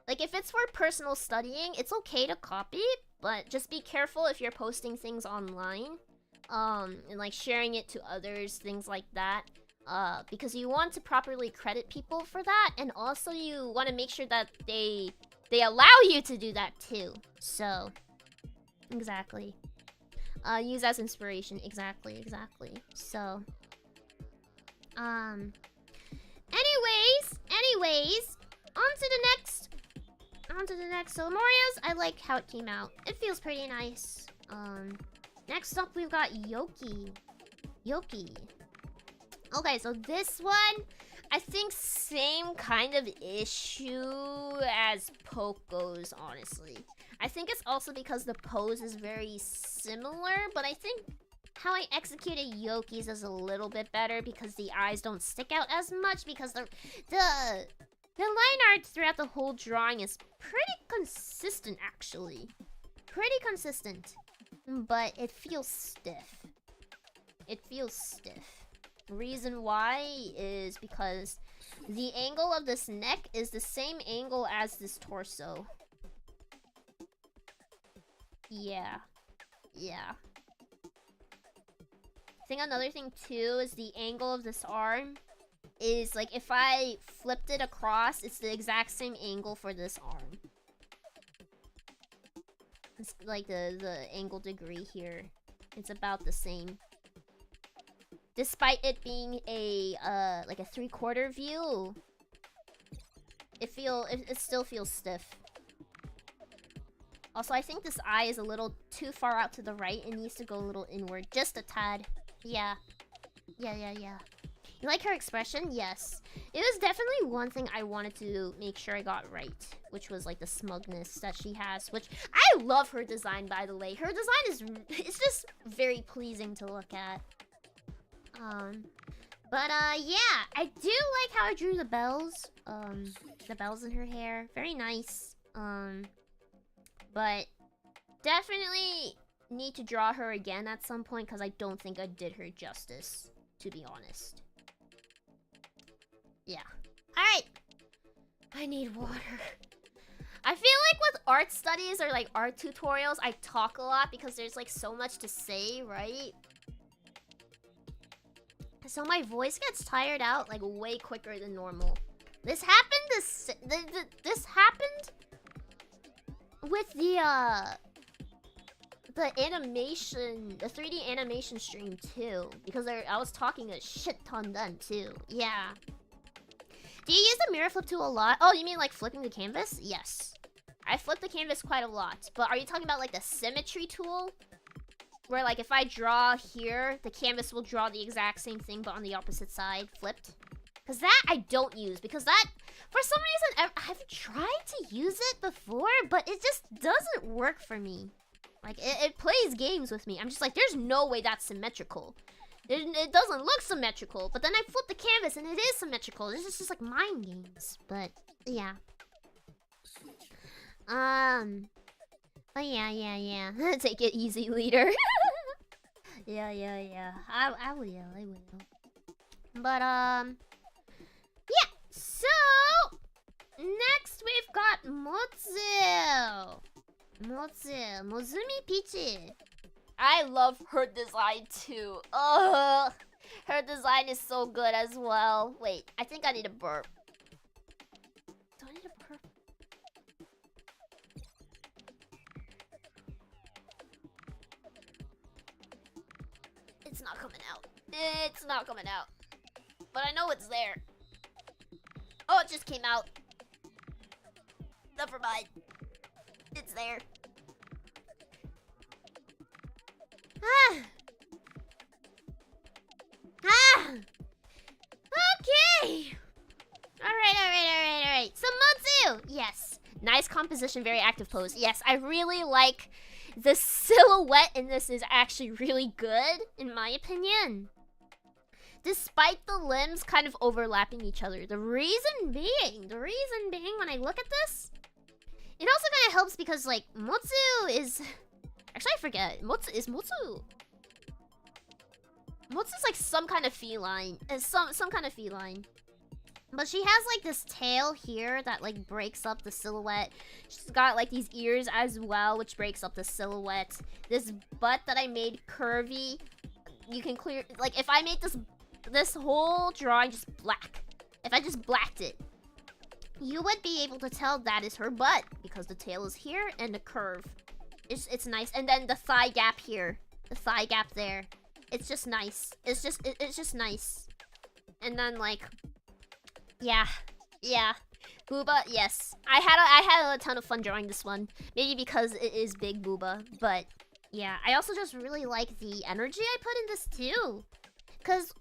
Like if it's for personal studying, it's okay to copy, but just be careful if you're posting things online. And like sharing it to others, things like that. Because you want to properly credit people for that, and also you want to make sure that they allow you to do that too. So, exactly. Use as inspiration. Exactly. So, anyways, on to the next. So Mario's, I like how it came out. It feels pretty nice. Next up we've got Yoki. Okay, so this one, I think same kind of issue as Poco's, honestly. I think it's also because the pose is very similar, but I think how I executed Yoki's is a little bit better because the eyes don't stick out as much because the line art throughout the whole drawing is pretty consistent, actually. Pretty consistent. But it feels stiff. Reason why is because the angle of this neck is the same angle as this torso. Yeah. I think another thing too is the angle of this arm is like if I flipped it across, it's the exact same angle for this arm. It's like the angle degree here. It's about the same. Despite it being a like a 3/4 view, it still feels stiff. Also, I think this eye is a little too far out to the right. It needs to go a little inward, just a tad. Yeah. You like her expression? Yes. It was definitely one thing I wanted to make sure I got right, which was like the smugness that she has, which I love her design, by the way. Her design it's just very pleasing to look at. Yeah, I do like how I drew the bells in her hair. Very nice. But definitely need to draw her again at some point because I don't think I did her justice, to be honest. Yeah. Alright. I need water. I feel like with art studies or like art tutorials, I talk a lot because there's like so much to say, right? So my voice gets tired out like way quicker than normal. This happened this happened with the animation, the 3D animation stream too, because I was talking a shit ton then too. Yeah. Do you use the mirror flip tool a lot? Oh, you mean like flipping the canvas? Yes. I flip the canvas quite a lot. But are you talking about like the symmetry tool? Where like if I draw here, the canvas will draw the exact same thing but on the opposite side, flipped? Because that I don't use, because that, for some reason, I've tried to use it before, but it just doesn't work for me. Like, it plays games with me. I'm just like, there's no way that's symmetrical. It doesn't look symmetrical, but then I flip the canvas and it is symmetrical. This is just like mind games, but yeah. But yeah. Take it easy, leader. Yeah. I will. But yeah. So next we've got Mozumi Peachy. I love her design too. Ugh. Her design is so good as well. Wait, I think I need a burp. Do I need a burp? It's not coming out. It's not coming out. But I know it's there. Oh, it just came out. Never mind. It's there. Ah. Ah. Okay. Alright. So Motsu! Yes. Nice composition, very active pose. Yes, I really like the silhouette in this is actually really good, in my opinion. Despite the limbs kind of overlapping each other. The reason being when I look at this, it also kind of helps because, like, Motsu is... Actually, I forget. Motsu's like some kind of feline. Some kind of feline. But she has, like, this tail here that, like, breaks up the silhouette. She's got, like, these ears as well, which breaks up the silhouette. This butt that I made curvy. You can clear... Like, if I made this whole drawing just black. If I just blacked it, you would be able to tell that is her butt. Because the tail is here and the curve. It's nice. And then the thigh gap here. The thigh gap there. It's just nice. It's just nice. And then, like... Yeah. Booba, yes. I had a ton of fun drawing this one. Maybe because it is big Booba, but yeah. I also just really like the energy I put in this too. Cause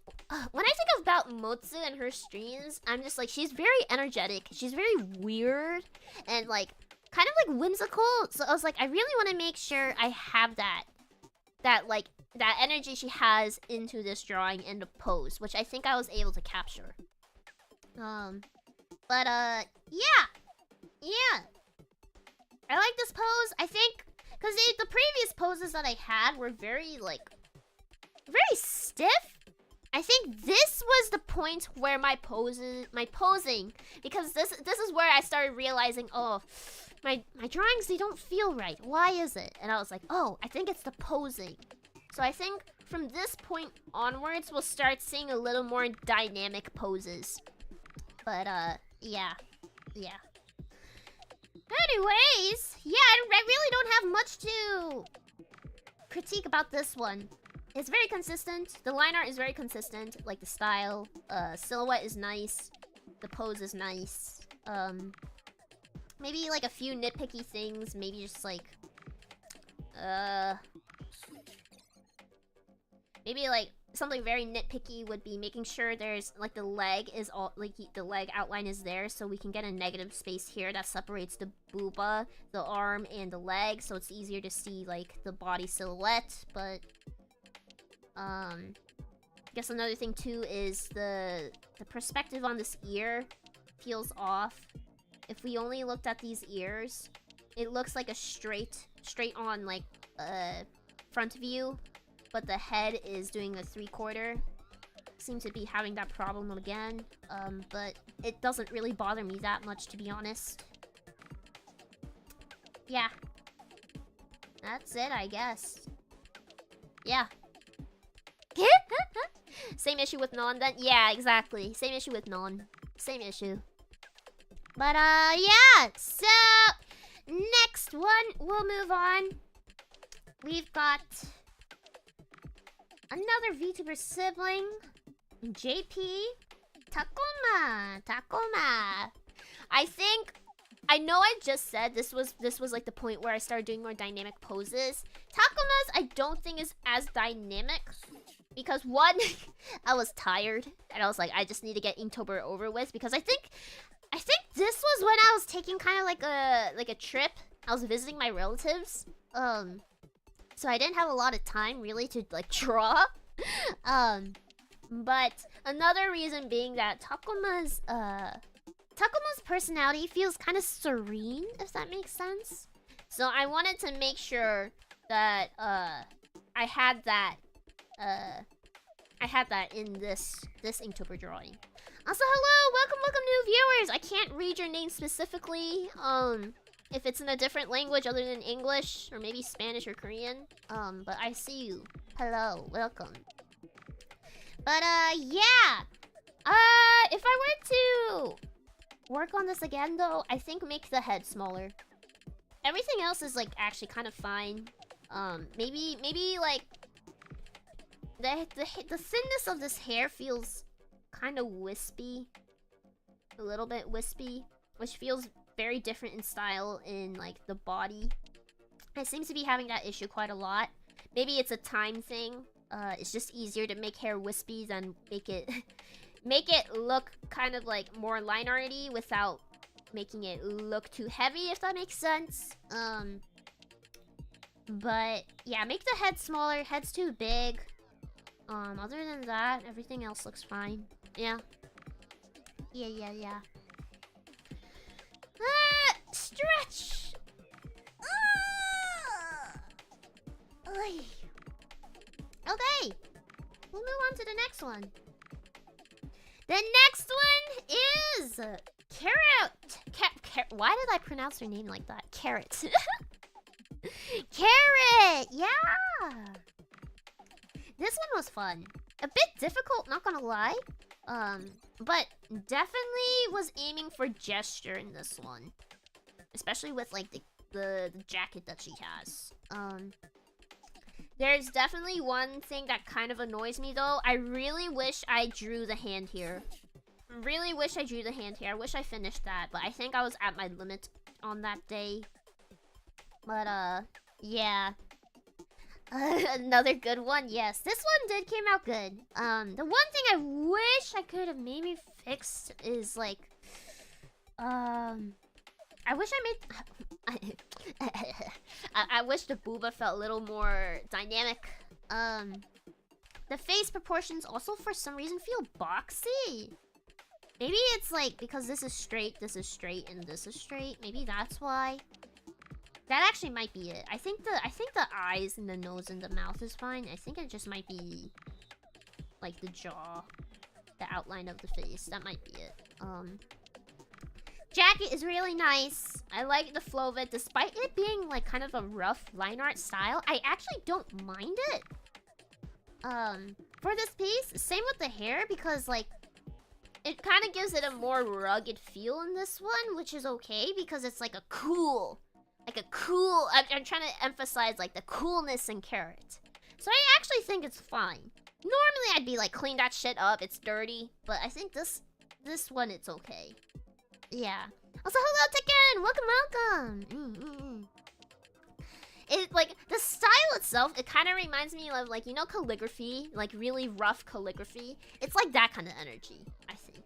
when I think about Motsu and her streams, I'm just like, she's very energetic. She's very weird and like kind of like whimsical. So I was like, I really want to make sure I have that energy she has into this drawing and the pose, which I think I was able to capture. Yeah. I like this pose. I think, because the previous poses that I had were very stiff. I think this was the point where my posing, because this is where I started realizing, oh, my drawings, they don't feel right. Why is it? And I was like, oh, I think it's the posing. So I think from this point onwards, we'll start seeing a little more dynamic poses. But, yeah. Anyways, yeah, I really don't have much to critique about this one. It's very consistent. The line art is very consistent. Like, the style. Silhouette is nice. The pose is nice. Maybe, like, a few nitpicky things. Maybe just, like... Maybe, like, something very nitpicky would be making sure there's, like, the leg is all... Like, the leg outline is there, so we can get a negative space here that separates the booba, the arm, and the leg, so it's easier to see, like, the body silhouette, but... I guess another thing, too, is the perspective on this ear feels off. If we only looked at these ears, it looks like a straight on, like, front view. But the head is doing a 3/4. Seem to be having that problem again. But it doesn't really bother me that much, to be honest. Yeah. That's it, I guess. Yeah. Same issue with non then? Yeah, exactly. Same issue with non. Same issue. But, yeah. So, next one, we'll move on. We've got... another VTuber sibling, JP, Takuma. I know I just said this was like the point where I started doing more dynamic poses. Takuma's I don't think is as dynamic because one, I was tired and I was like, I just need to get Inktober over with because I think this was when I was taking kind of like a trip. I was visiting my relatives. So I didn't have a lot of time really to like draw. But another reason being that Takuma's personality feels kind of serene, if that makes sense. So I wanted to make sure that I had that in this Inktober drawing. Also, hello, welcome new viewers. I can't read your name specifically. If it's in a different language other than English, or maybe Spanish or Korean. But I see you. Hello, welcome. But yeah. If I were to work on this again though, I think make the head smaller. Everything else is like actually kind of fine. Maybe like the thinness of this hair feels kind of wispy. A little bit wispy, which feels very different in style in like the body. I seem to be having that issue quite a lot. Maybe it's a time thing. It's just easier to make hair wispy than make it look kind of like more line arty without making it look too heavy, if that makes sense. But yeah, make the head smaller. Head's too big. Other than that, everything else looks fine. Yeah. Yeah. Stretch! Oy. Okay. We'll move on to the next one. The next one is Chariot. Why did I pronounce her name like that? Carrot. Carrot! Yeah! This one was fun. A bit difficult, not gonna lie. But definitely was aiming for gesture in this one. Especially with like the jacket that she has. There's definitely one thing that kind of annoys me though. I really wish I drew the hand here. I wish I finished that, but I think I was at my limit on that day. But yeah. Another good one, yes. This one did came out good. The one thing I wish I could have maybe fixed is like, I wish I made. I wish the booba felt a little more dynamic. The face proportions also for some reason feel boxy. Maybe it's like because this is straight, and this is straight. Maybe that's why. That actually might be it. I think the eyes and the nose and the mouth is fine. I think it just might be like the jaw, the outline of the face. That might be it. Jacket is really nice. I like the flow of it, despite it being like kind of a rough line art style. I actually don't mind it. For this piece, same with the hair because like it kind of gives it a more rugged feel in this one, which is okay because it's like a cool. I'm trying to emphasize like the coolness in Chariot. So I actually think it's fine. Normally I'd be like clean that shit up, it's dirty, but I think this one it's okay. Yeah. Also hello Tekken, welcome. It like the style itself, it kind of reminds me of like, you know, calligraphy, like really rough calligraphy. It's like that kind of energy, I think.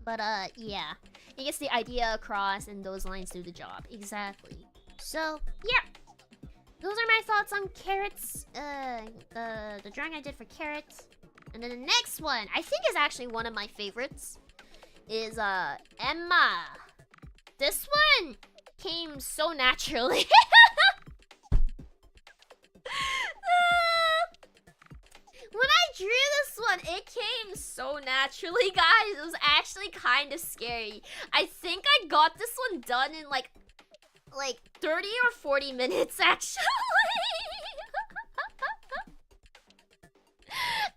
But yeah. It gets the idea across and those lines do the job. Exactly. So, yeah. Those are my thoughts on Chariot's, the drawing I did for Chariot. And then the next one, I think is actually one of my favorites, is, Emma. This one came so naturally. When I drew this one, it came so naturally, guys. It was actually kind of scary. I think I got this one done in like 30 or 40 minutes, actually.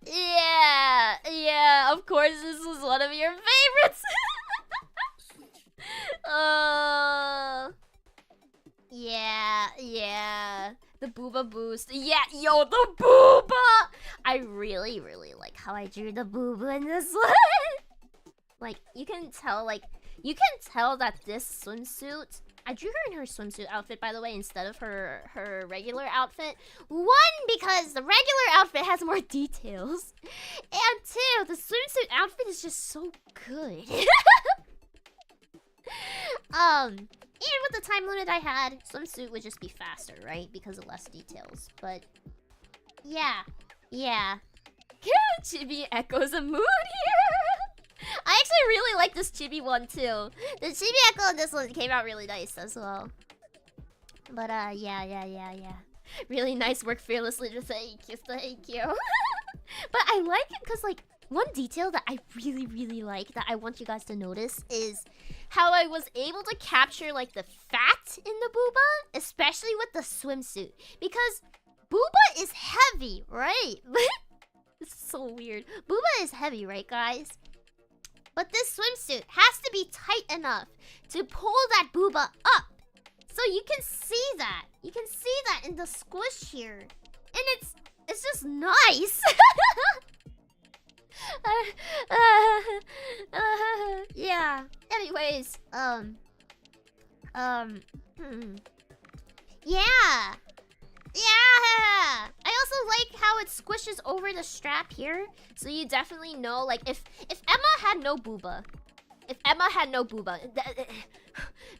Yeah, of course this was one of your favorites. Yeah. The booba boost. Yeah, yo, the booba! I really like how I drew the booba in this one. Like, you can tell that this swimsuit... I drew her in her swimsuit outfit, by the way, instead of her regular outfit. One, because the regular outfit has more details. And two, the swimsuit outfit is just so good. And with the time limit I had, swimsuit would just be faster, right? Because of less details. But yeah. Chibi echoes a mood here. I actually really like this chibi one too. The chibi echo in this one came out really nice as well. But yeah. Really nice work, fearlessly. Thank you. But I like it because like one detail that I really like that I want you guys to notice is how I was able to capture like the fat in the booba, especially with the swimsuit. Because booba is heavy, right? This is so weird. Booba is heavy, right, guys? But this swimsuit has to be tight enough to pull that booba up. So you can see that. You can see that in the squish here. And it's just nice. Yeah. Anyways, yeah. Yeah! I also like how it squishes over the strap here. So you definitely know, like, if Emma had no booba.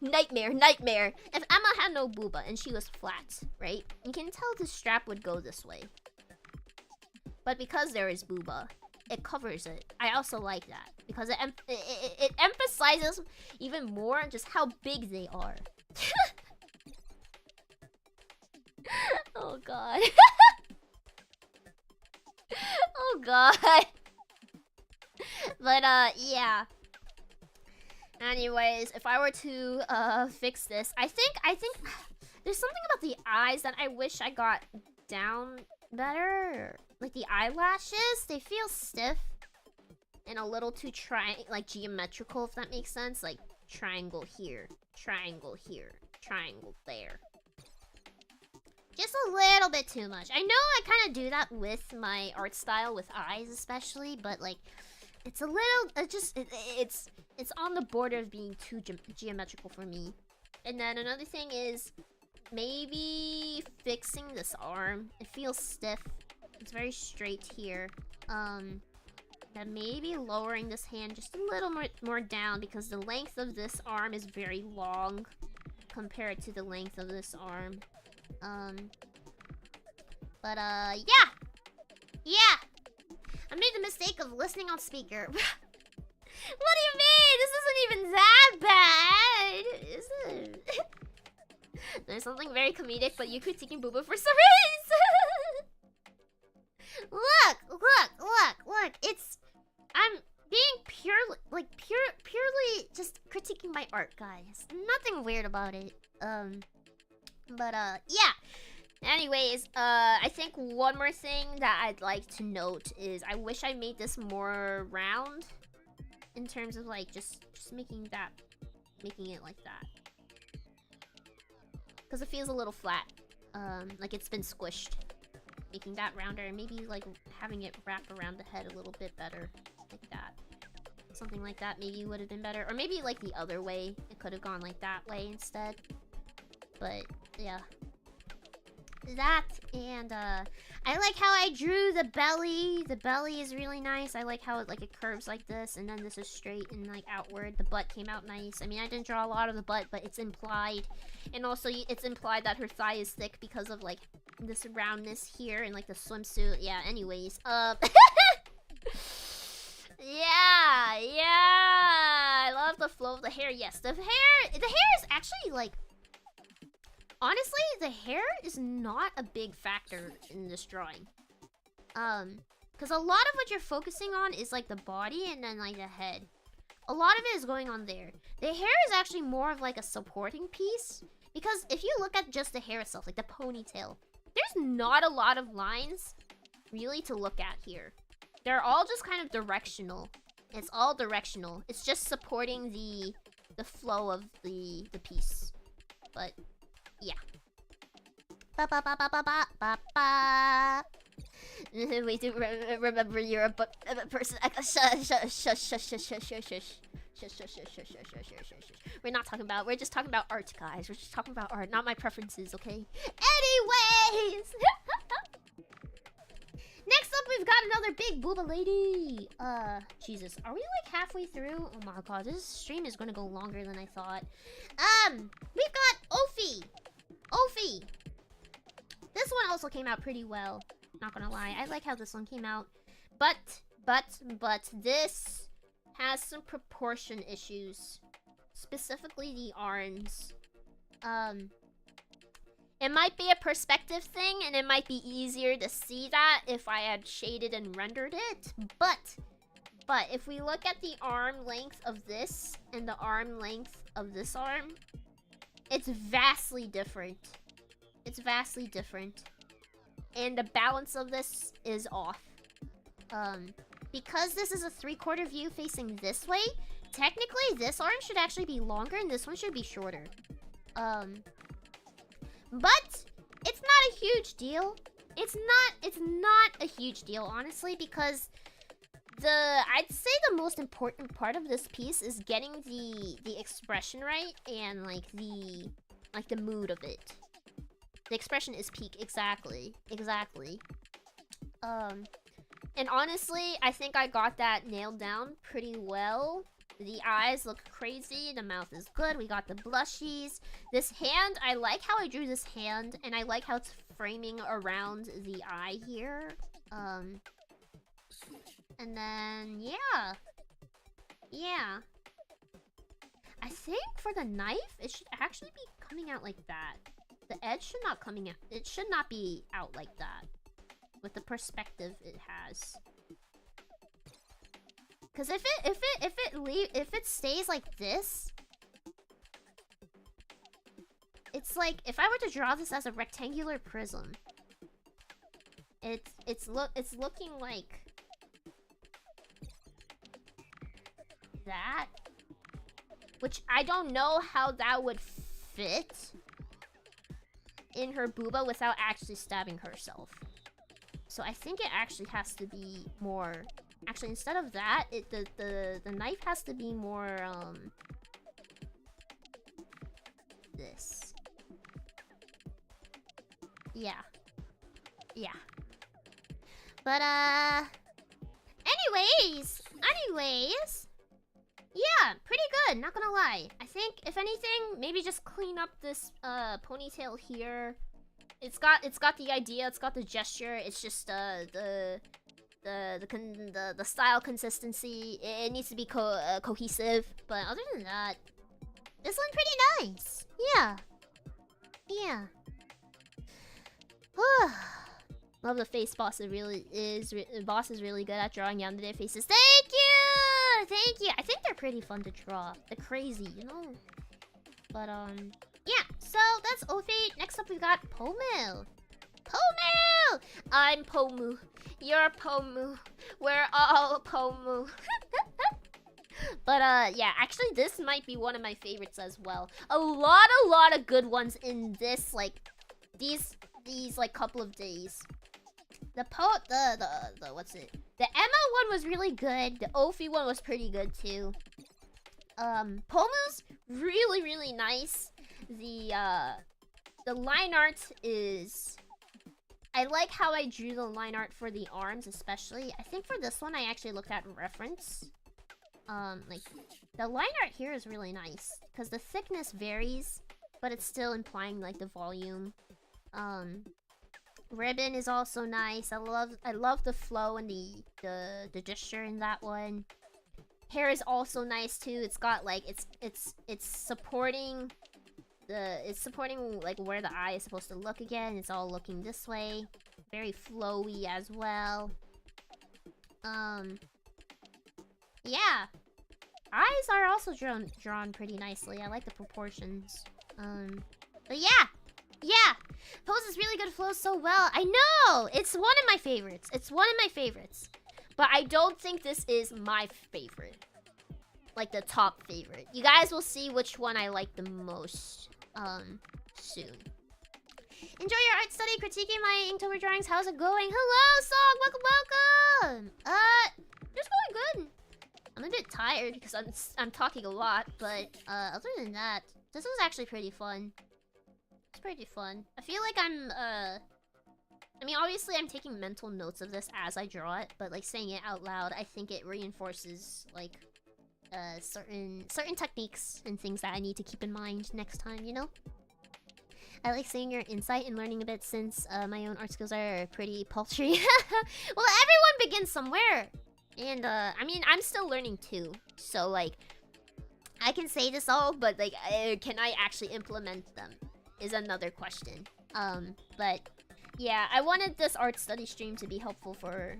Nightmare. If Emma had no booba and she was flat, right? You can tell the strap would go this way. But because there is booba, it covers it. I also like that. Because it emphasizes even more just how big they are. Oh god. Oh god. But yeah. Anyways, if I were to fix this, I think there's something about the eyes that I wish I got down better. Like the eyelashes, they feel stiff and a little too geometrical, if that makes sense. Like triangle here, triangle here, triangle there. Just a little bit too much. I know I kind of do that with my art style, with eyes especially, but like, it's a little, it's on the border of being too geometrical for me. And then another thing is, maybe fixing this arm. It feels stiff. It's very straight here. Then maybe lowering this hand just a little more down, because the length of this arm is very long compared to the length of this arm. Yeah! I made the mistake of listening on speaker. What do you mean? This isn't even that bad, is it? There's something very comedic, but you critiquing Booba for some reason. Look! I'm being purely just critiquing my art, guys. Nothing weird about it. Yeah. Anyways, I think one more thing that I'd like to note is I wish I made this more round in terms of like just making it like that, because it feels a little flat, like it's been squished. Making that rounder and maybe like having it wrap around the head a little bit better, like that. Something like that maybe would have been better, or maybe like the other way. It could have gone like that way instead. But yeah, that, and I like how I drew the belly. The belly is really nice. I like how it curves like this, and then this is straight and like outward. The butt came out nice. I mean, I didn't draw a lot of the butt, but it's implied, and also it's implied that her thigh is thick because of like this roundness here and like the swimsuit. Yeah, anyways, yeah, I love the flow of the hair. Yes, the hair is actually like, honestly, the hair is not a big factor in this drawing. Because a lot of what you're focusing on is like the body and then like the head. A lot of it is going on there. The hair is actually more of like a supporting piece, because if you look at just the hair itself, like the ponytail, there's not a lot of lines really to look at here. They're all just kind of directional. It's all directional. It's just supporting the flow of the piece. But yeah. Wait, do remember you're a person. We're just talking about art, guys. We're just talking about art, not my preferences, okay? Anyways! Next up, we've got another big booba lady. Jesus, are we like halfway through? Oh my god, this stream is gonna go longer than I thought. We've got Ophi. This one also came out pretty well. Not gonna lie, I like how this one came out. But this has some proportion issues. Specifically the arms. It might be a perspective thing, and it might be easier to see that if I had shaded and rendered it. But if we look at the arm length of this and the arm length of this arm, it's vastly different. It's vastly different. And the balance of this is off. Because this is a 3/4 view facing this way, technically this arm should actually be longer and this one should be shorter. But it's not a huge deal. It's not a huge deal, honestly, because I'd say the most important part of this piece is getting the expression right and like the mood of it. The expression is peak, exactly. And honestly, I think I got that nailed down pretty well. The eyes look crazy, the mouth is good, we got the blushies. This hand, I like how I drew this hand, and I like how it's framing around the eye here. And then, yeah. I think for the knife, it should actually be coming out like that. The edge should not coming out. It should not be out like that. With the perspective it has. Cause if it stays like this, it's like if I were to draw this as a rectangular prism, it's looking like that, which I don't know how that would fit in her booba without actually stabbing herself. So I think it actually has to be more. Actually, instead of that, the knife has to be more this. Yeah. But anyways, yeah, pretty good, not gonna lie. I think if anything, maybe just clean up this ponytail here. It's got the idea, it's got the gesture. It's just the style consistency. It needs to be cohesive. But other than that, this one's pretty nice. Yeah. Love the face. Boss is really good at drawing yandere faces. Thank you. I think they're pretty fun to draw. They're crazy, you know. But yeah. So that's Ophie. Next up, we've got Pomu. I'm Pomu. You're Pomu. We're all Pomu. But yeah, actually this might be one of my favorites as well. A lot of good ones in this, like these like couple of days. The what's it? The Emma one was really good. The Ophie one was pretty good too. Pomu's really nice. The line art is, I like how I drew the line art for the arms, especially. I think for this one, I actually looked at reference. Like, the line art here is really nice, because the thickness varies, but it's still implying, like, the volume. Ribbon is also nice. I love the flow and the gesture in that one. Hair is also nice, too. It's got, like, it's supporting like where the eye is supposed to look again. It's all looking this way. Very flowy as well. Yeah. Eyes are also drawn pretty nicely. I like the proportions. But yeah. Poses really good, flows so well. I know! It's one of my favorites. But I don't think this is my favorite. Like the top favorite. You guys will see which one I like the most. Soon. Enjoy your art study, critiquing my Inktober drawings. How's it going? Hello, Song! Welcome! Just going good. I'm a bit tired because I'm talking a lot, but other than that, this was actually pretty fun. It's pretty fun. I feel like I mean, obviously I'm taking mental notes of this as I draw it, but like saying it out loud, I think it reinforces like certain techniques and things that I need to keep in mind next time, you know? I like seeing your insight and learning a bit since my own art skills are pretty paltry. Well, everyone begins somewhere. And I mean, I'm still learning too. So like, I can say this all, but like, can I actually implement them is another question. But yeah, I wanted this art study stream to be helpful for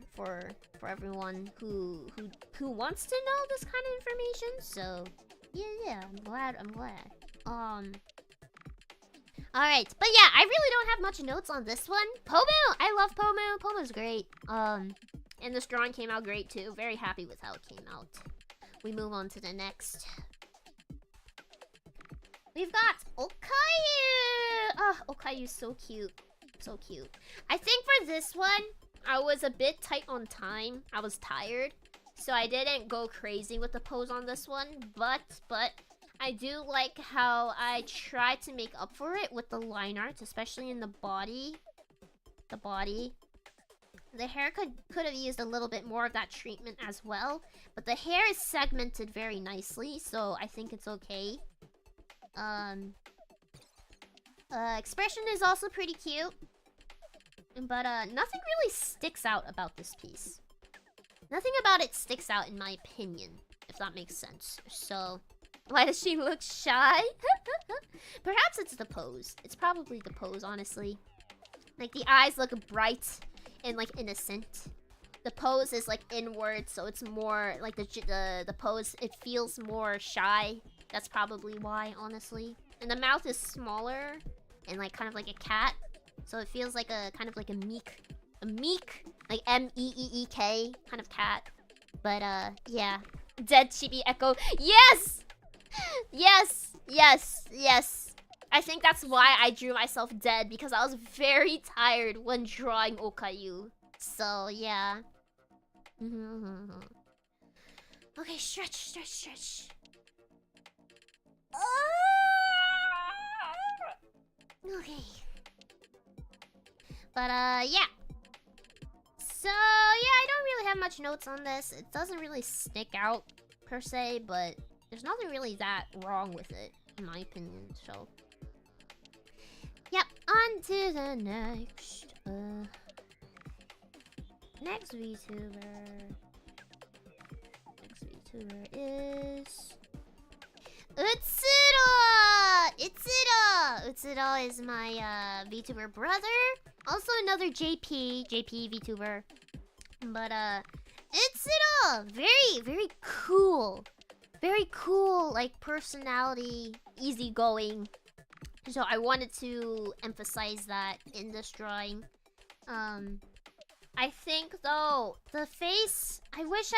everyone who wants to know this kind of information. So yeah, I'm glad. Alright, but yeah, I really don't have much notes on this one. Pomu! I love Pomu. Pomu's great. And this drawing came out great too. Very happy with how it came out. We move on to the next. We've got Okayu! Oh, Okayu's so cute. So cute. I think for this one, I was a bit tight on time. I was tired. So I didn't go crazy with the pose on this one. But I do like how I tried to make up for it with the line art, especially in the body. The body. The hair could have used a little bit more of that treatment as well. But the hair is segmented very nicely, so I think it's okay. Expression is also pretty cute. But nothing really sticks out about this piece. Nothing about it sticks out in my opinion, if that makes sense. So, why does she look shy? Perhaps it's the pose. It's probably the pose, honestly. Like, the eyes look bright and, like, innocent. The pose is, like, inward, so it's more, like, the pose, it feels more shy. That's probably why, honestly. And the mouth is smaller and, like, kind of like a cat. So it feels like a, kind of like a meek, like M-E-E-E-K kind of cat. But, yeah. Dead Chibi Echo. Yes! Yes! Yes! Yes! I think that's why I drew myself dead, because I was very tired when drawing Okayu. So, yeah. Okay, stretch, stretch, stretch. Okay. But, yeah. So, yeah, I don't really have much notes on this. It doesn't really stick out, per se, but there's nothing really that wrong with it, in my opinion, so. Yep, on to the next. Next VTuber. Next VTuber is... Utsuro! Utsuro is my VTuber brother. Also another JP VTuber. But Utsuro! Very cool. Very cool, like, personality, easygoing. So I wanted to emphasize that in this drawing. I think though, the face, I wish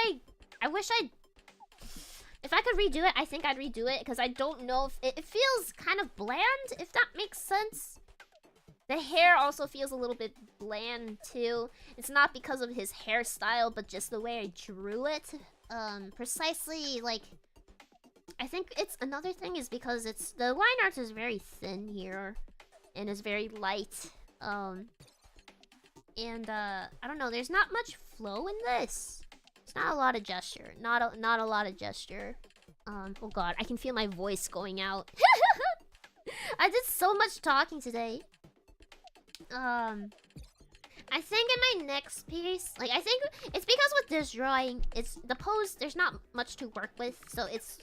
if I could redo it, I think I'd redo it, because I don't know if it feels kind of bland, if that makes sense. The hair also feels a little bit bland too. It's not because of his hairstyle, but just the way I drew it. Precisely, like, I think it's another thing is because it's the line art is very thin here and is very light. I don't know, there's not much flow in this. It's not a lot of gesture. Not a lot of gesture. Oh god, I can feel my voice going out. I did so much talking today. I think in my next piece, like, I think it's because with this drawing, it's the pose, there's not much to work with, so it's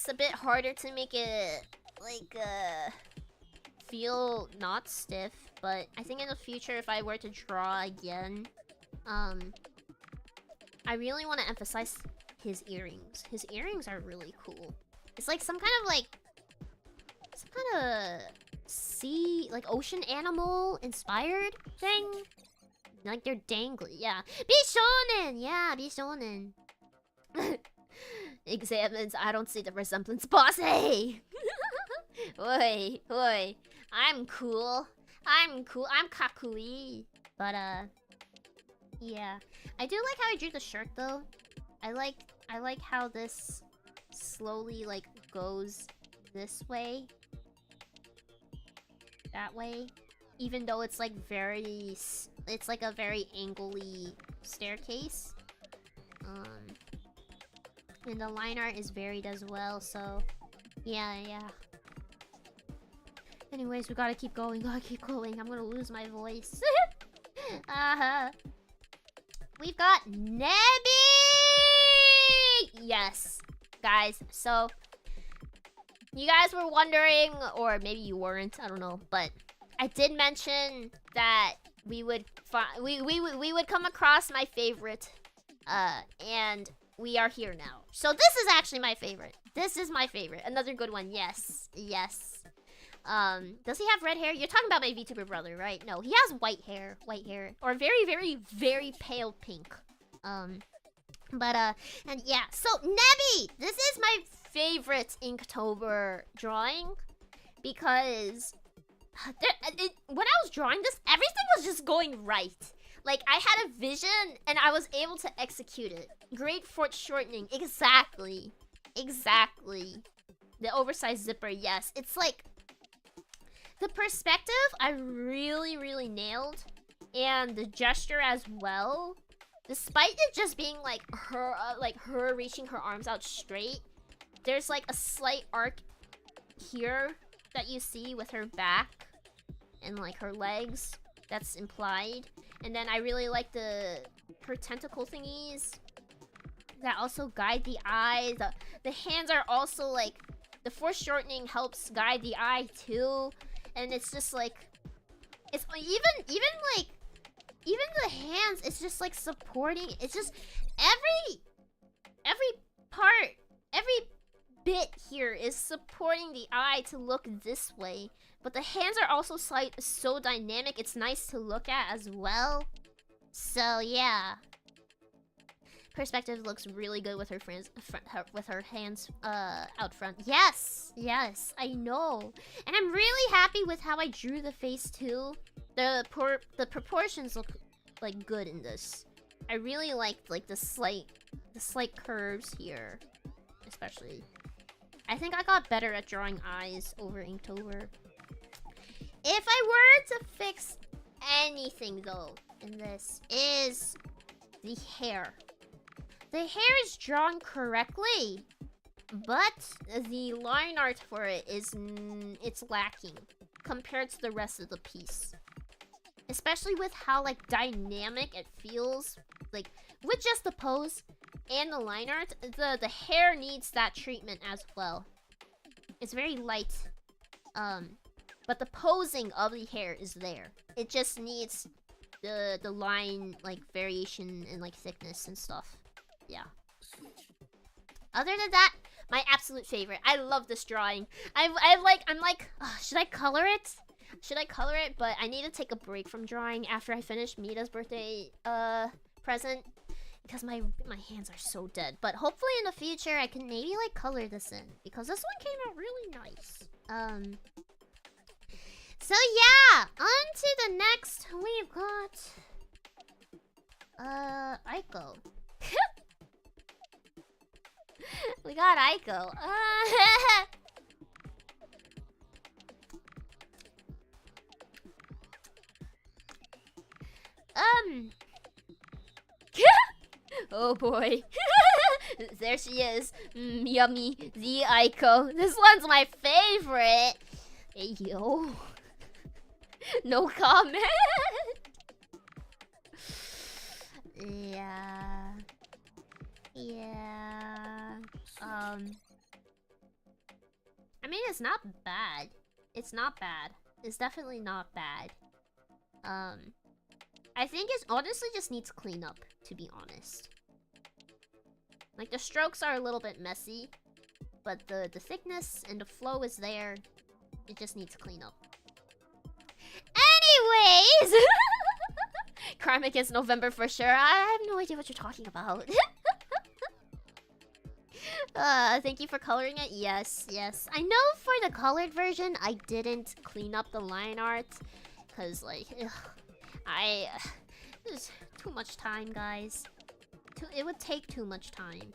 a bit harder to make it, like, feel not stiff. But I think in the future, if I were to draw again, I really want to emphasize his earrings. His earrings are really cool. It's like some kind of sea, like, ocean animal inspired thing. Like, they're dangly, yeah. Bishonen! Yeah, Bishonen. Examines, I don't see the resemblance, boss. Hey! Oi. I'm cool. I'm kakui. But, yeah. I do like how I drew the shirt, though. I like how this slowly, like, goes this way. That way. Even though it's, like, it's like a very angly staircase. And the line art is varied as well, so... Yeah. Anyways, we gotta keep going, I'm gonna lose my voice. We've got Nebi! Yes, guys, so... You guys were wondering, or maybe you weren't, I don't know, but... I did mention that we would come across my favorite, and we are here now. So this is actually my favorite. This is my favorite. Another good one, yes. Does he have red hair? You're talking about my VTuber brother, right? No, he has white hair. White hair. Or very, very, very pale pink. And yeah. So, Nebby! This is my favorite Inktober drawing. Because... when I was drawing this, everything was just going right. Like, I had a vision, and I was able to execute it. Great foreshortening. Exactly. Exactly. The oversized zipper, yes. It's like... the perspective, I really, really nailed. And the gesture as well. Despite it just being like her reaching her arms out straight, there's like a slight arc here that you see with her back and like her legs. That's implied. And then I really like her tentacle thingies that also guide the eye. The hands are also like, the foreshortening helps guide the eye too. And it's just like, it's even the hands, it's just like supporting. It's just every part, every bit here is supporting the eye to look this way. But the hands are also so dynamic. It's nice to look at as well. So yeah, perspective looks really good with her with her hands out front. Yes, yes, I know. And I'm really happy with how I drew the face too. The proportions look like good in this. I really liked like the slight curves here, especially. I think I got better at drawing eyes over Inktober. If I were to fix anything though in this, is the hair. The hair is drawn correctly, but the line art for it is it's lacking compared to the rest of the piece. Especially with how like dynamic it feels, like with just the pose and the line art, the hair needs that treatment as well. It's very light, but the posing of the hair is there. It just needs the line like variation and like thickness and stuff. Yeah. Other than that, my absolute favorite. I love this drawing. I'm like, should I color it? Should I color it? But I need to take a break from drawing after I finish Mita's birthday present, because my hands are so dead. But hopefully in the future I can maybe like color this in, because this one came out really nice. So yeah, on to the next. We've got Aiko. We got Aiko. Oh boy. There she is. Yummy. The Aiko. This one's my favorite. Hey, yo. No comment. Yeah. Yeah. I mean, it's not bad. It's not bad. It's definitely not bad. I think it honestly just needs cleanup, to be honest. Like, the strokes are a little bit messy, but the thickness and the flow is there. It just needs cleanup. Anyways! Crime Against November for sure. I have no idea what you're talking about. Thank you for coloring it. Yes, yes. I know for the colored version, I didn't clean up the line art. Because, like, there's too much time, guys. It would take too much time.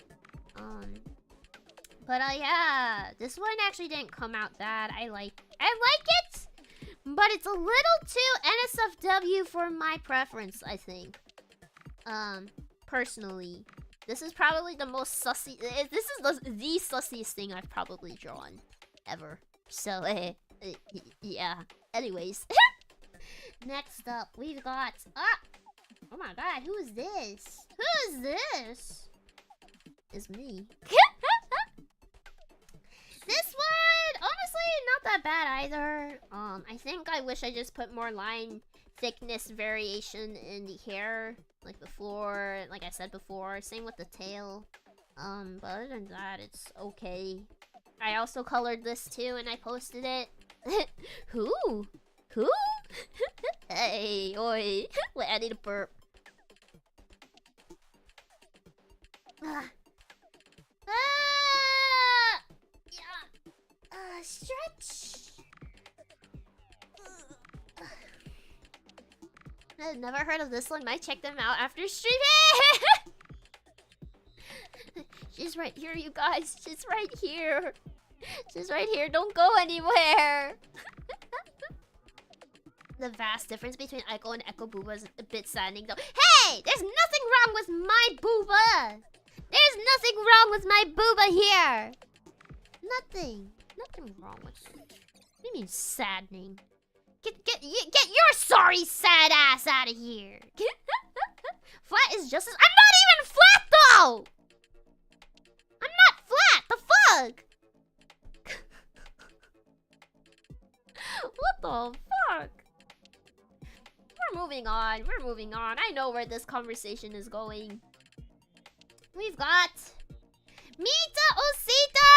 But, yeah. This one actually didn't come out bad. I like it! But it's a little too NSFW for my preference, I think. Personally. This is probably the most sussy... This is the sussiest thing I've probably drawn. Ever. So, yeah. Anyways. Next up, we've got... Oh my god, who is this? Who is this? It's me. This one, honestly, not that bad either. I think I wish I just put more line thickness variation in the hair, like before, like I said before. Same with the tail. But other than that, it's okay. I also colored this too, and I posted it. Who? Who? Hey, oi. Wait, I need a burp. Ah. Yeah. Stretch. I've never heard of this one. Might check them out after streaming. She's right here, you guys. She's right here. She's right here. Don't go anywhere. The vast difference between Aiko and Echo Booba is a bit saddening, though. Hey! There's nothing wrong with my Booba! There's nothing wrong with my Booba here! Nothing. Nothing wrong with it. What do you mean saddening? Get your sorry sad ass out of here! Flat is just as— I'm not even flat, though! I'm not flat! The fuck? What the fuck? We're moving on. We're moving on. I know where this conversation is going. We've got Mita Osita!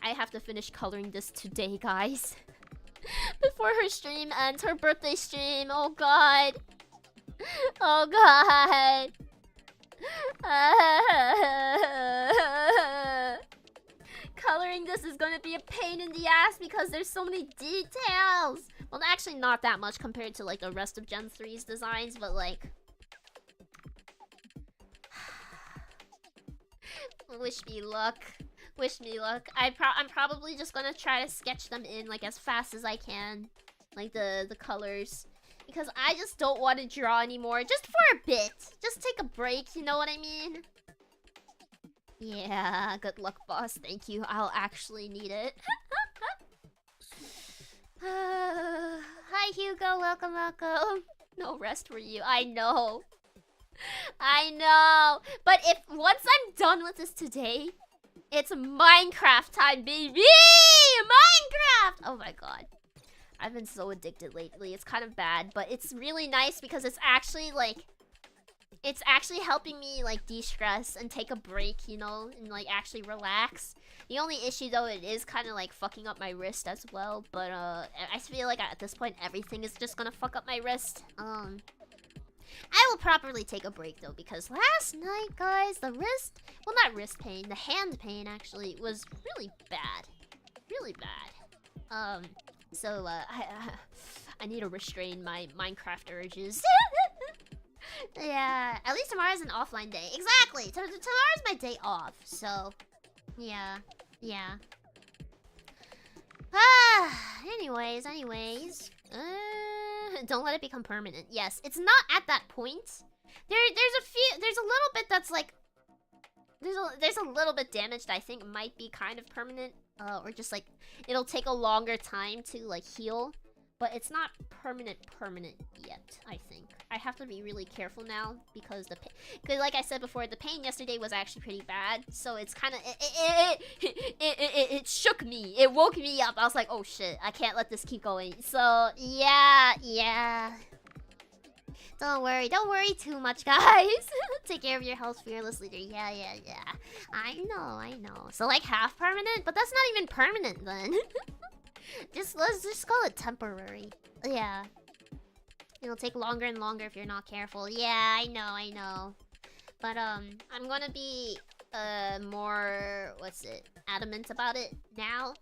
I have to finish coloring this today, guys. Before her stream ends, her birthday stream. Oh god. Oh god. Coloring this is gonna be a pain in the ass because there's so many details. Well, actually not that much compared to like the rest of Gen 3's designs, but like... Wish me luck. Wish me luck. I'm probably just gonna try to sketch them in like as fast as I can. Like the colors. Because I just don't want to draw anymore. Just for a bit. Just take a break, you know what I mean? Yeah, good luck, boss. Thank you. I'll actually need it. Hi, Hugo. Welcome, welcome. No rest for you. I know. I know. But if once I'm done with this today, it's Minecraft time, baby! Minecraft! Oh my god. I've been so addicted lately. It's kind of bad, but it's really nice because it's actually like... It's actually helping me like de-stress and take a break, you know, and like actually relax. The only issue though, it is kind of like fucking up my wrist as well, but I feel like at this point everything is just gonna fuck up my wrist. I will properly take a break though, because last night, guys, the wrist, well, not wrist pain, the hand pain actually was really bad. Really bad. So I need to restrain my Minecraft urges. Yeah, at least tomorrow's an offline day. Exactly! Tomorrow's my day off, so... Yeah. Yeah. Anyways. Don't let it become permanent. Yes, it's not at that point. There's a little bit that's like... There's a little bit damaged I think might be kind of permanent. Or just like, it'll take a longer time to like heal. But it's not permanent yet, I think. I have to be really careful now because because like I said before, the pain yesterday was actually pretty bad. So it's kind of it shook me. It woke me up. I was like, oh shit, I can't let this keep going. So yeah. Don't worry too much, guys. Take care of your health fearlessly. Yeah. I know. So like half permanent, but that's not even permanent then. Let's just call it temporary. Yeah. It'll take longer and longer if you're not careful. Yeah, I know. But I'm gonna be more adamant about it now.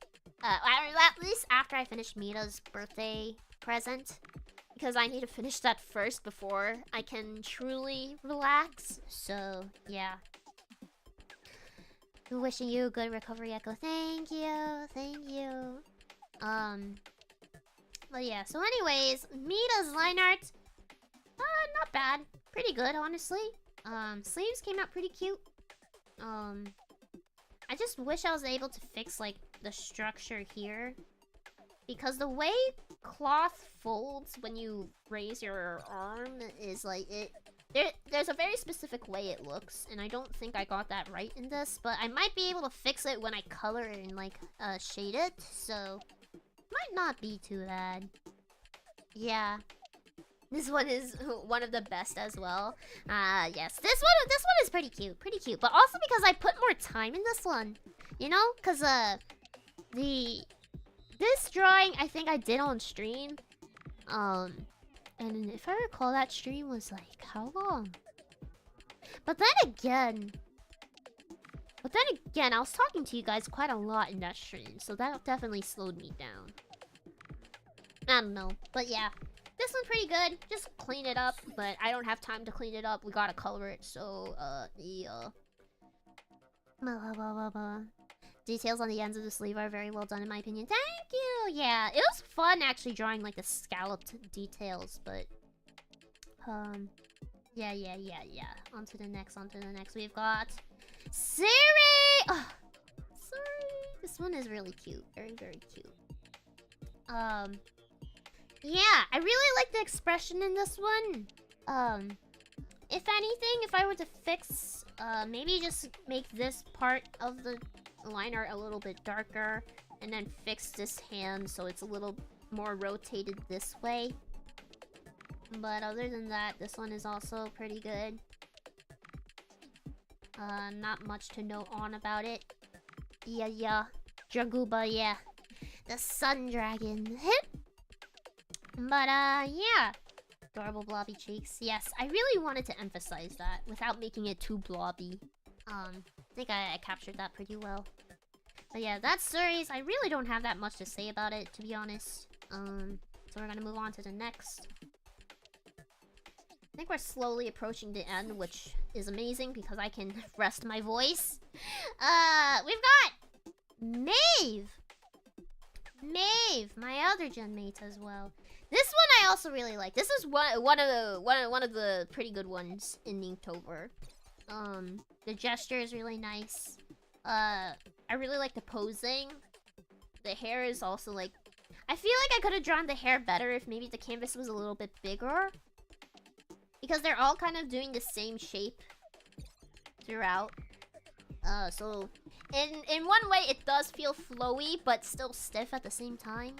At least after I finish Mita's birthday present. Because I need to finish that first before I can truly relax. So, yeah. Wishing you a good recovery, Echo. Thank you. But yeah, so anyways, Mita's line art, not bad. Pretty good, honestly. Sleeves came out pretty cute. I just wish I was able to fix, like, the structure here. Because the way cloth folds when you raise your arm is, like, there's a very specific way it looks, and I don't think I got that right in this, but I might be able to fix it when I color and, like, shade it, so... Might not be too bad. Yeah. This one is one of the best as well. Yes. This one is pretty cute. But also because I put more time in this one. You know? Because, this drawing I think I did on stream. And if I recall, that stream was like how long? But then again, I was talking to you guys quite a lot in that stream, so that definitely slowed me down. I don't know, but yeah, this one's pretty good. Just clean it up, but I don't have time to clean it up. We gotta color it, so yeah. Details on the ends of the sleeve are very well done in my opinion. Thank you! Yeah, it was fun actually drawing like the scalloped details, but... Yeah. On to the next. We've got... Siri! Oh, sorry. This one is really cute. Very, very cute. Yeah, I really like the expression in this one. If anything, if I were to fix... maybe just make this part of the line art a little bit darker, and then fix this hand so it's a little more rotated this way. But other than that, this one is also pretty good. Not much to note on about it. Yeah. Draguba, yeah. The sun dragon. But, yeah. Adorable blobby cheeks. Yes, I really wanted to emphasize that without making it too blobby. I think I captured that pretty well. But yeah, that series, I really don't have that much to say about it, to be honest. So we're gonna move on to the next. I think we're slowly approaching the end, which is amazing because I can rest my voice. We've got Maeve, my other gen mate as well. This one I also really like. This is one of the pretty good ones in Inktober. The gesture is really nice. I really like the posing. The hair is also like... I feel like I could have drawn the hair better if maybe the canvas was a little bit bigger. Because they're all kind of doing the same shape throughout. So... In one way, it does feel flowy, but still stiff at the same time.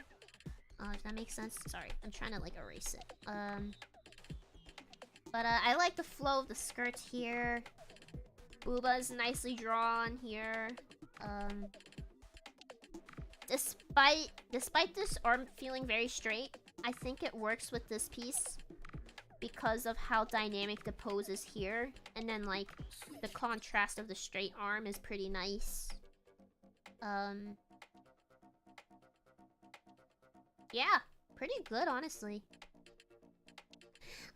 If that makes sense. Sorry, I'm trying to, like, erase it. But I like the flow of the skirt here. Booba is nicely drawn here. Despite this arm feeling very straight, I think it works with this piece because of how dynamic the pose is here. And then, like, the contrast of the straight arm is pretty nice. Yeah, pretty good, honestly.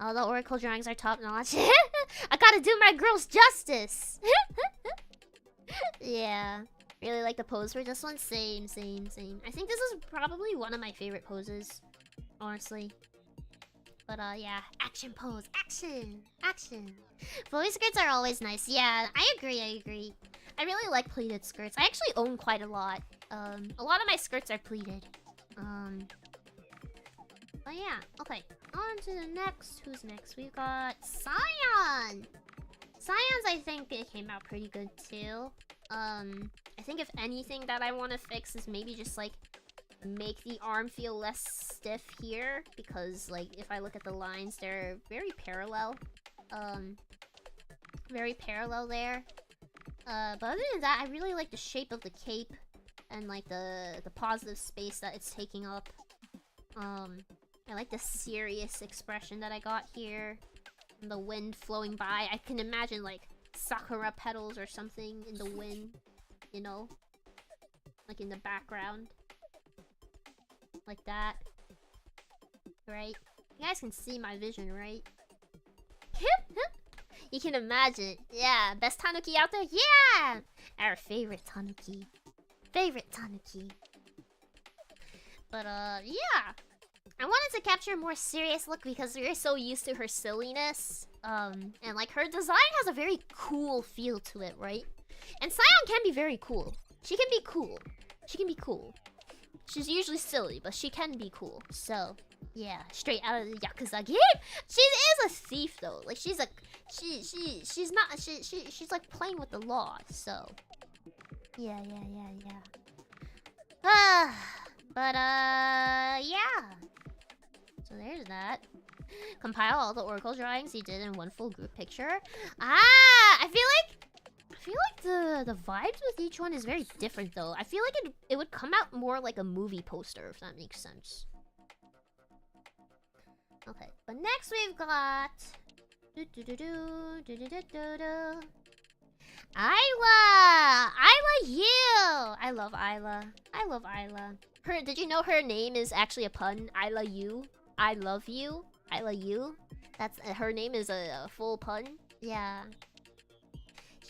Oh, the Oracle drawings are top notch. I gotta do my girls justice. Yeah, really like the pose for this one. Same. I think this is probably one of my favorite poses, honestly. But yeah, action pose, action. Flowy skirts are always nice. Yeah, I agree. I really like pleated skirts. I actually own quite a lot. A lot of my skirts are pleated. But yeah, okay. On to the next. Who's next? We've got Scion! Scion's, I think it came out pretty good too. I think if anything that I want to fix is maybe just like make the arm feel less stiff here, because like if I look at the lines, they're very parallel. Very parallel there. But other than that, I really like the shape of the cape and like the positive space that it's taking up. I like the serious expression that I got here. And the wind flowing by. I can imagine like sakura petals or something in the wind, you know? Like in the background. Like that. Right? You guys can see my vision, right? You can imagine. Yeah, best tanuki out there? Yeah! Our favorite tanuki. But yeah. I wanted to capture a more serious look because we're so used to her silliness. And like her design has a very cool feel to it, right? And Scion can be very cool. She can be cool. She's usually silly, but she can be cool. So, yeah, straight out of the Yakuza game. She is a thief though. Like she's like playing with the law. So, yeah. But yeah. So there's that. Compile all the Oracle drawings you did in one full group picture. I feel like the vibes with each one is very different though. I feel like it would come out more like a movie poster, if that makes sense. Okay, but next we've got Isla you. I love Isla. I love Isla. Did you know her name is actually a pun? Isla you. I love you. Isla you. That's her name is a full pun. Yeah.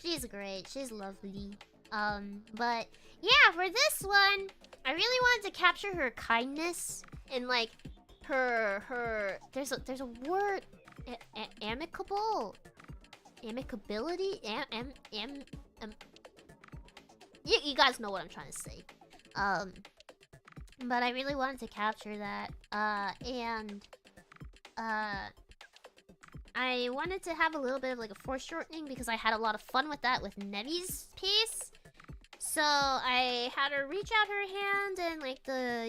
She's great. She's lovely. But yeah, for this one, I really wanted to capture her kindness and like her there's a word, amicable, amicability, you guys know what I'm trying to say. But I really wanted to capture that. I wanted to have a little bit of like a foreshortening because I had a lot of fun with that with Nevi's piece. So I had her reach out her hand and like I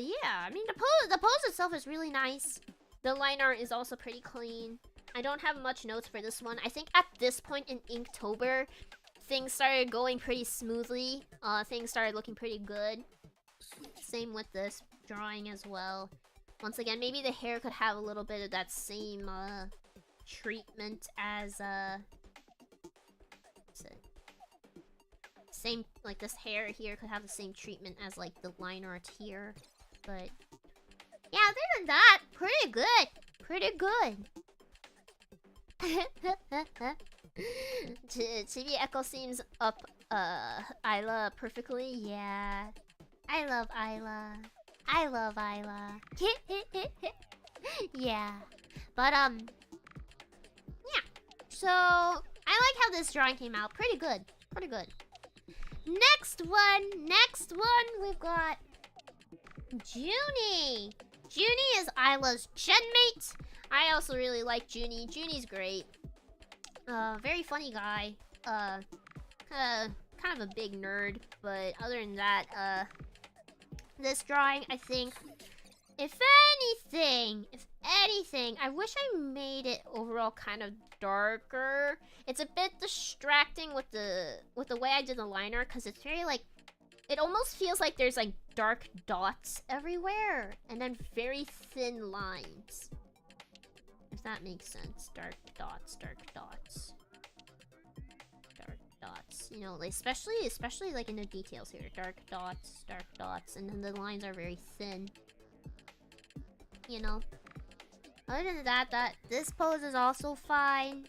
mean the pose itself is really nice. The line art is also pretty clean. I don't have much notes for this one. I think at this point in Inktober, things started going pretty smoothly. Things started looking pretty good. Same with this drawing as well. Once again, maybe the hair could have a little bit of that same treatment as same, like this hair here could have the same treatment as like the line art here. But yeah, other than that, pretty good. Pretty good. Chibi Echo seems up Isla perfectly. Yeah. I love Isla. I love Isla. Yeah. But yeah. So I like how this drawing came out. Pretty good. Pretty good. Next one, we've got Junie. Junie is Isla's genmate. I also really like Junie. Junie's great. Very funny guy. Kind of a big nerd, but other than that, this drawing, I think, if anything, I wish I made it overall kind of darker. It's a bit distracting with the way I did the line art, because it's very like, it almost feels like there's like dark dots everywhere, and then very thin lines. If that makes sense. Dark dots, dark dots. Dark dots. You know, like, especially like in the details here. Dark dots, and then the lines are very thin. You know? Other than that, this pose is also fine.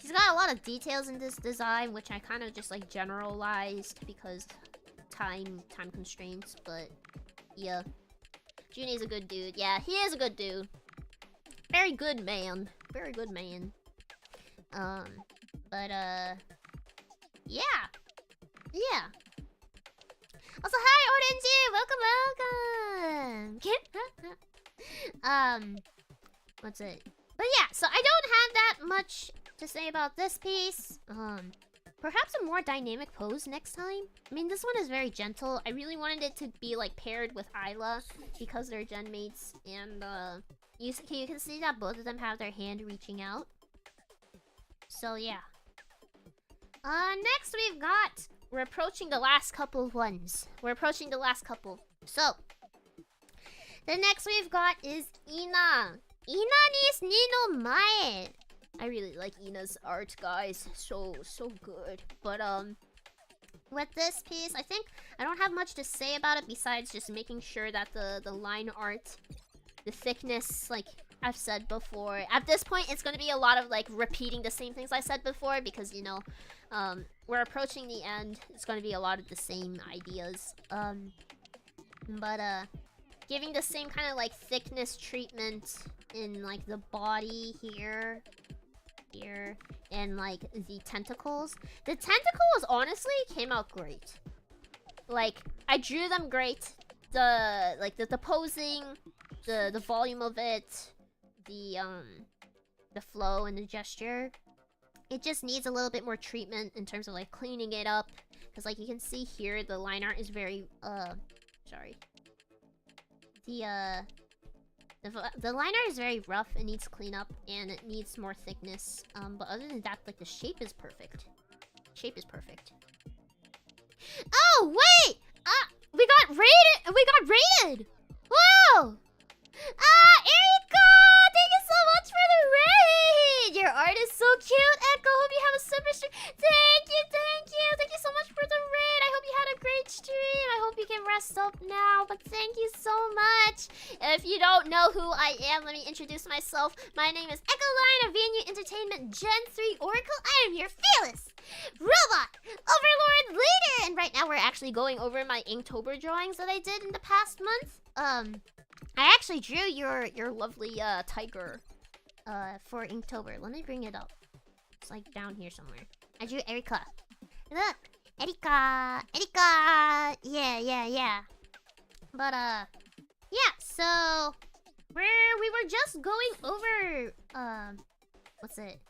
He's got a lot of details in this design, which I kind of just like generalized because time constraints, but yeah. Junie's a good dude. Yeah, he is a good dude. Very good man. Very good man. But yeah. Yeah. Also, hi, Orange! Welcome! What's it? But yeah, so I don't have that much to say about this piece. Perhaps a more dynamic pose next time. I mean, this one is very gentle. I really wanted it to be like paired with Isla because they're gen mates, and you can see that both of them have their hand reaching out. So yeah. Next we're approaching the last couple of ones. We're approaching the last couple. So the next we've got is Ina. Ina ni ni no mae. I really like Ina's art, guys. So good. But with this piece, I think I don't have much to say about it besides just making sure that the line art, the thickness, like I've said before. At this point, it's gonna be a lot of like repeating the same things I said before because, you know, we're approaching the end. It's gonna be a lot of the same ideas. But giving the same kind of like thickness treatment in like the body here, and like the tentacles. The tentacles honestly came out great. Like I drew them great. The posing, the volume of it, the flow and the gesture. It just needs a little bit more treatment in terms of like cleaning it up, because like you can see here the line art is very sorry. The line art is very rough. It needs cleanup and it needs more thickness. But other than that, like the shape is perfect. Shape is perfect. Oh wait! We got rated. We got rated. Whoa! Erika! Thank you so much for the raid! Your art is so cute, Echo. Hope you have a super stream. Thank you, thank you. Thank you so much for the raid. I hope you had a great stream. I hope you can rest up now, but thank you so much. If you don't know who I am, let me introduce myself. My name is Echo Lyne of VNU Entertainment Gen 3 Oracle. I am your fearless robot overlord leader. And right now we're actually going over my Inktober drawings that I did in the past month. I actually drew your lovely tiger for Inktober. Let me bring it up. It's like down here somewhere. I drew Erika. Look, Erika, Erika. Yeah. But yeah. So we were just going over what's it?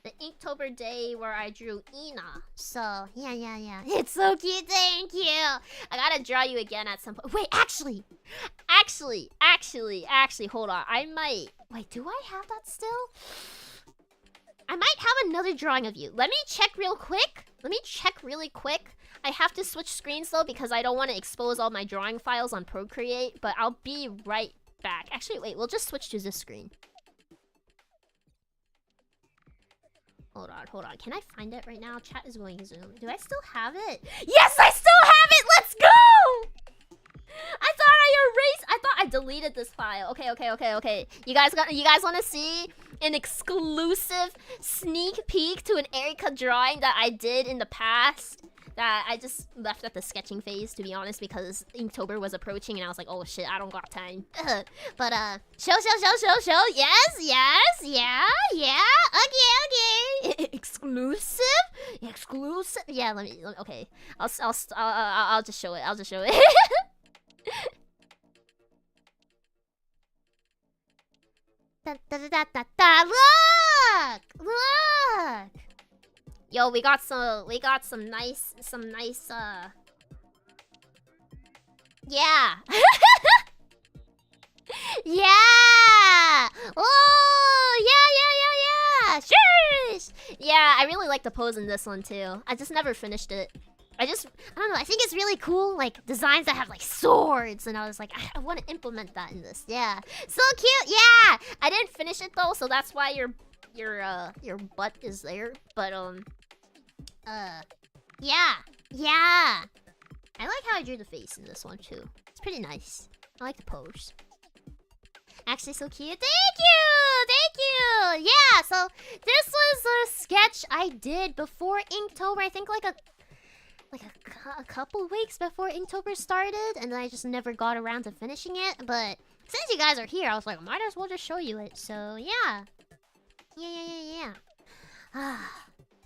The Inktober day where I drew Ina. So yeah. It's so cute. Thank you. I gotta draw you again at some point. Wait, actually, hold on. I might. Wait, do I have that still? I might have another drawing of you. Let me check real quick. I have to switch screens though because I don't want to expose all my drawing files on Procreate. But I'll be right back. Actually, wait. We'll just switch to this screen. Hold on. Can I find it right now? Chat is going Zoom. Do I still have it? Yes, I still have it! Let's go! I thought I erased... I thought I deleted this file. Okay. You guys want to see an exclusive sneak peek to an Erika drawing that I did in the past? That I just left at the sketching phase, to be honest, because Inktober was approaching and I was like, oh shit, I don't got time. But show. Yes, yeah. Okay. Exclusive. Yeah, let me. Okay, I'll just show it. Look. Yo, we got some nice yeah. Yeah. Oh, yeah. Sure. Yeah, I really like the pose in this one too. I just never finished it. I don't know. I think it's really cool, like designs that have like swords, and I was like, I want to implement that in this. Yeah, so cute. Yeah, I didn't finish it though, so that's why your butt is there. But yeah. I like how I drew the face in this one too. It's pretty nice. I like the pose. Actually, so cute. Thank you. Yeah. So this was a sketch I did before Inktober. I think like a couple weeks before Inktober started, and then I just never got around to finishing it. But since you guys are here, I was like, I might as well just show you it. So yeah.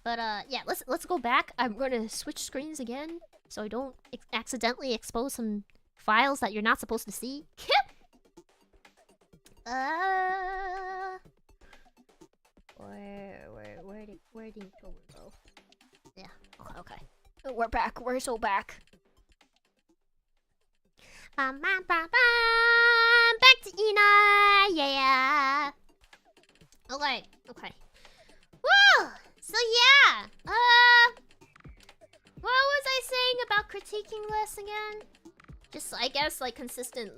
But yeah, let's go back. I'm gonna switch screens again so I don't accidentally expose some files that you're not supposed to see. Where did Inktober go? Yeah. Okay. We're back. We're so back. Back to Ina. Yeah. Okay. Woo! So yeah. What was I saying about critiquing this again? Just, I guess, like consistent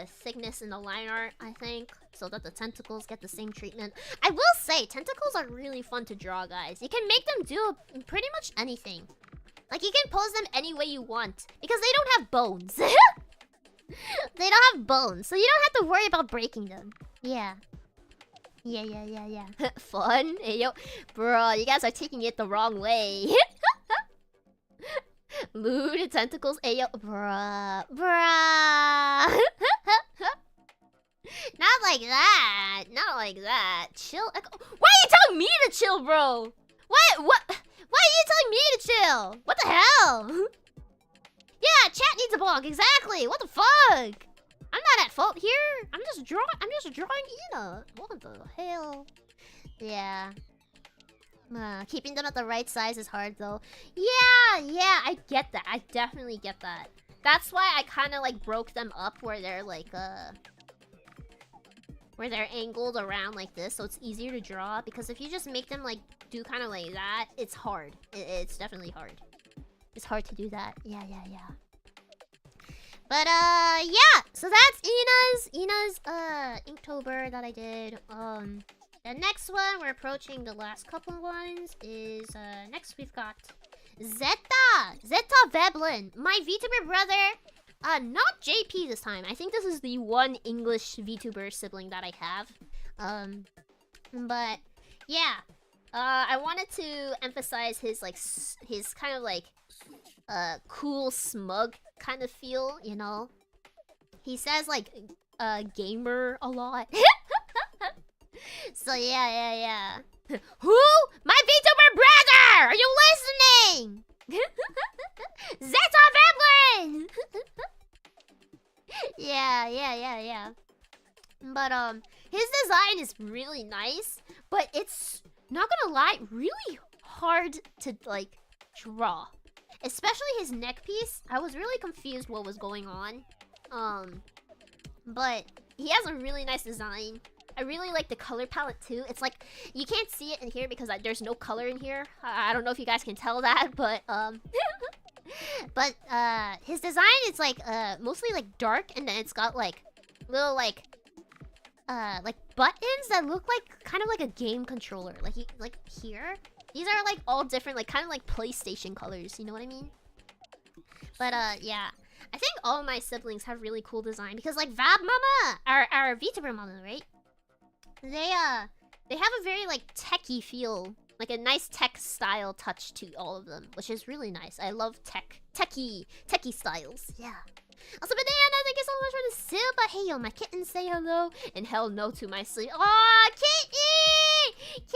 thickness in the line art, I think, so that the tentacles get the same treatment. I will say, tentacles are really fun to draw, guys. You can make them do pretty much anything. Like, you can pose them any way you want, because they don't have bones. They don't have bones, so you don't have to worry about breaking them. Yeah. Fun? Hey, yo. Bro, you guys are taking it the wrong way. Lewd tentacles. Hey, yo. Bruh. Not like that. Chill. Why are you telling me to chill, bro? What? Why are you telling me to chill? What the hell? Yeah, chat needs a blog. Exactly. What the fuck? I'm not at fault here. I'm just drawing Ina. What the hell? Yeah. Keeping them at the right size is hard though. Yeah, I get that. I definitely get that. That's why I kind of like broke them up where they're like where they're angled around like this, so it's easier to draw. Because if you just make them like do kind of like that, it's hard. It's definitely hard. It's hard to do that. Yeah. But yeah. So that's Ina's Inktober that I did. The next one, we're approaching the last couple ones, is next we've got Zeta Veblen, my VTuber brother. Not JP this time. I think this is the one English VTuber sibling that I have. But yeah, I wanted to emphasize his his kind of like cool, smug kind of feel, you know. He says like gamer a lot. So yeah. Who? My VTuber brother! Are you listening? Zeta Veblen! Yeah. But his design is really nice, but it's not gonna lie, really hard to like draw. Especially his neck piece. I was really confused what was going on. But he has a really nice design. I really like the color palette too. It's like, you can't see it in here because there's no color in here. I don't know if you guys can tell that, but but his design is like mostly like dark, and then it's got like little like buttons that look like kind of like a game controller. Like here. These are like all different, like kind of like PlayStation colors, you know what I mean? But yeah. I think all my siblings have really cool design because like Vab Mama, our VTuber mama, right? They have a very like techie feel, like a nice tech style touch to all of them, which is really nice. I love techie styles. Yeah. Also, Banana, thank you so much for the super. Hey yo, my kitten, say hello, and hell no to my sleep. Aw, Kitty!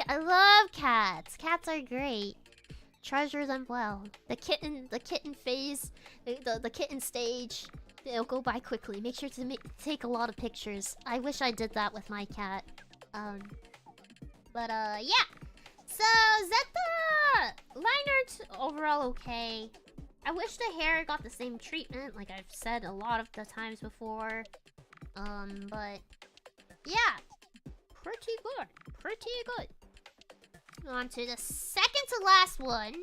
I love cats. Cats are great. Treasure them well. The kitten phase, the kitten stage, it'll go by quickly. Make sure to take a lot of pictures. I wish I did that with my cat. But yeah. So Zeta line art overall okay. I wish the hair got the same treatment, like I've said a lot of the times before. But yeah, pretty good. On to the second to last one,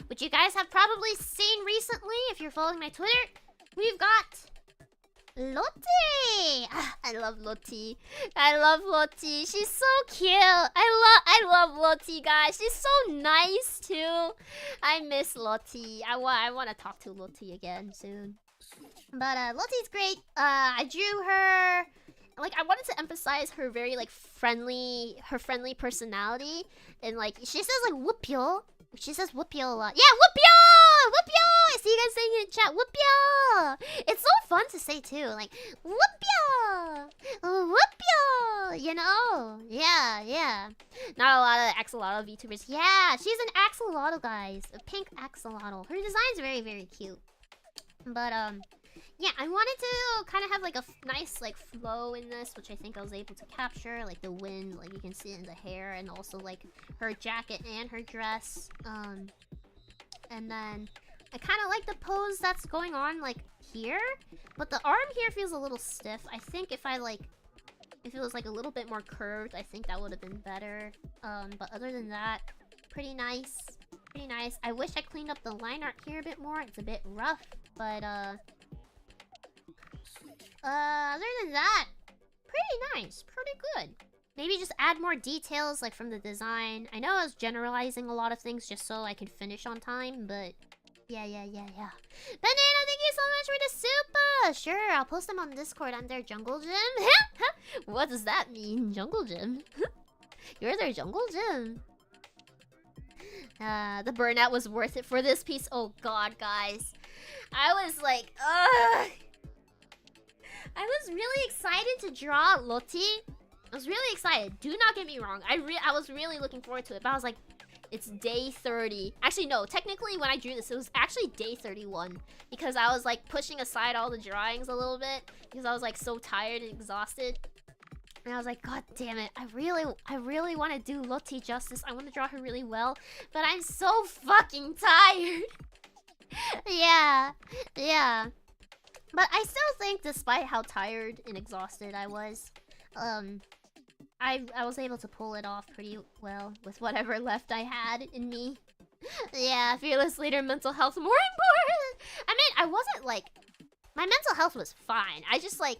which you guys have probably seen recently if you're following my Twitter. We've got Lottie! I love Lottie. She's so cute. I love Lottie, guys. She's so nice too. I miss Lottie. I want to talk to Lottie again soon. But Lottie's great. I drew her. Like, I wanted to emphasize her very like friendly personality, and like she says like whoopyo. She says whoopyo a lot. Yeah, whoopyo! I see you guys saying it in chat. Whoopyo! It's so fun to say too. Like whoopyo! You know? Yeah. Not a lot of axolotl VTubers. Yeah, she's an axolotl, guys. A pink axolotl. Her design's very, very cute. But yeah, I wanted to kind of have like a nice like flow in this, which I think I was able to capture. Like the wind, like you can see it in the hair, and also like her jacket and her dress. And then I kind of like the pose that's going on like here, but the arm here feels a little stiff. I think if it was like a little bit more curved, I think that would have been better. But other than that, pretty nice. I wish I cleaned up the line art here a bit more. It's a bit rough, but other than that, pretty nice, pretty good. Maybe just add more details like from the design. I know I was generalizing a lot of things just so I could finish on time, but yeah. Banana, thank you so much for the super. Sure, I'll post them on Discord under Jungle Gym. What does that mean, Jungle Gym? You're their Jungle Gym. The burnout was worth it for this piece. Oh god, guys. I was like, ugh. I was really excited to draw Lottie. I was really excited. Do not get me wrong. I was really looking forward to it. But I was like, it's day 30. Actually, no. Technically, when I drew this, it was actually day 31. Because I was like pushing aside all the drawings a little bit. Because I was like so tired and exhausted. And I was like, god damn it. I really want to do Lottie justice. I want to draw her really well. But I'm so fucking tired. Yeah. But I still think, despite how tired and exhausted I was, I was able to pull it off pretty well with whatever left I had in me. Yeah, fearless leader, mental health more important. I mean, I wasn't like, my mental health was fine. I just like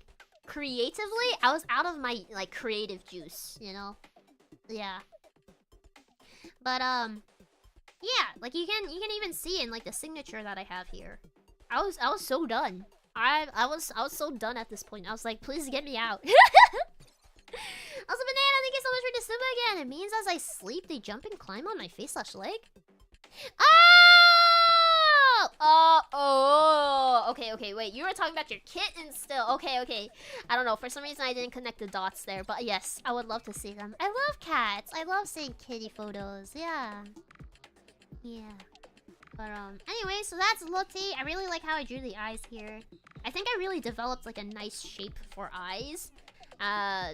creatively, I was out of my like creative juice, you know? Yeah. But yeah, like you can even see in like the signature that I have here. I was so done. I was so done at this point. I was like, please get me out. Also, Banana, thank you so much for the sub again. It means as I sleep, they jump and climb on my face/leg. Oh! Okay, wait. You were talking about your kitten still. Okay. I don't know. For some reason, I didn't connect the dots there. But yes, I would love to see them. I love cats. I love seeing kitty photos. Yeah. But, anyway, so that's Lottie. I really like how I drew the eyes here. I think I really developed, like, a nice shape for eyes.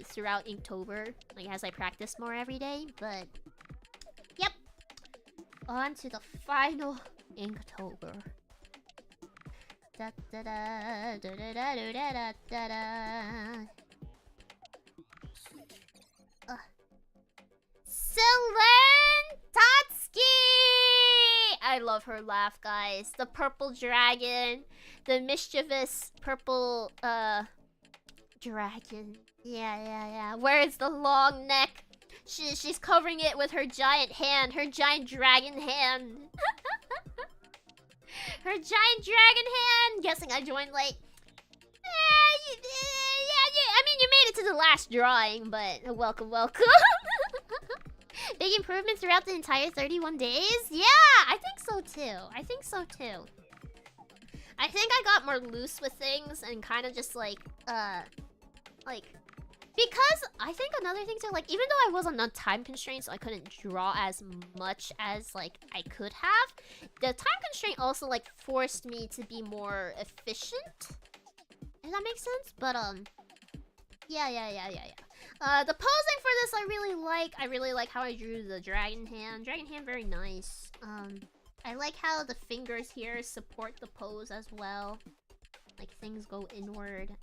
Throughout Inktober, like as I practice more every day, but yep. On to the final Inktober. Da da da da da da da da da da. Selen Tatsuki! I love her laugh, guys. The purple dragon, the mischievous purple dragon. Yeah. Where's the long neck? She's covering it with her giant hand, her giant dragon hand. Her giant dragon hand. Guessing I joined late. Yeah. I mean, you made it to the last drawing, but welcome. Big improvement throughout the entire 31 days. Yeah, I think so too. I think I got more loose with things and kind of just like because I think another thing too, like even though I was on time constraints, so I couldn't draw as much as like I could have, the time constraint also like forced me to be more efficient. Does that make sense? But yeah. The posing for this I really like how I drew the dragon hand. Dragon hand, very nice. I like how the fingers here support the pose as well. Like things go inward.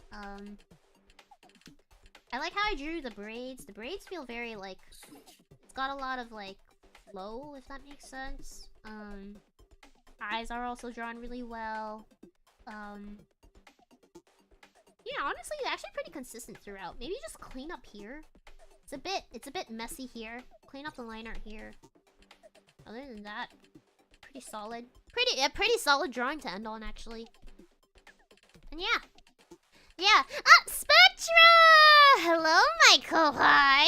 I like how I drew the braids. The braids feel very like, it's got a lot of like flow, if that makes sense. Eyes are also drawn really well. Yeah, honestly, it's actually pretty consistent throughout. Maybe just clean up here. It's a bit messy here. Clean up the line art here. Other than that, pretty solid. Pretty solid drawing to end on, actually. And yeah. Spectra! Hello, my kohai!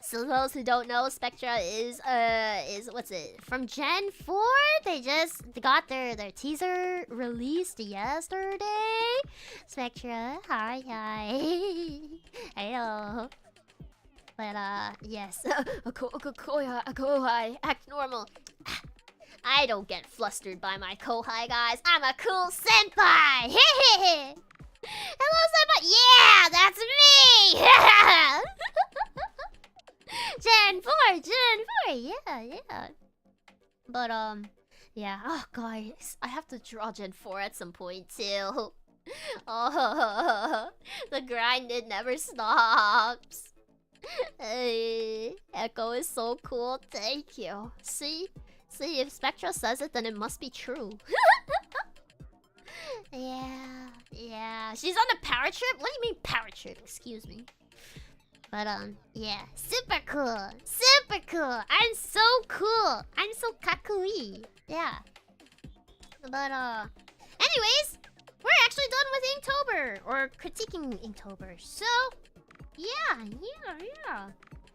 So those who don't know, Spectra is what's it? From Gen 4? They just got their teaser released yesterday. Spectra, hi. Hello. But yes. Kohai, act normal. I don't get flustered by my kohai, guys. I'm a cool senpai! Hello, senpai! Yeah, that's me! Gen 4, yeah. But, yeah. Oh, guys. I have to draw Gen 4 at some point, too. Oh, the grind, it never stops. Echo is so cool. Thank you. See, if Spectra says it, then it must be true. Yeah. She's on a power trip? What do you mean power trip? Excuse me. But, yeah. Super cool. I'm so cool. I'm so kakui. Yeah. But, anyways, we're actually done with Inktober. Or critiquing Inktober. So, yeah.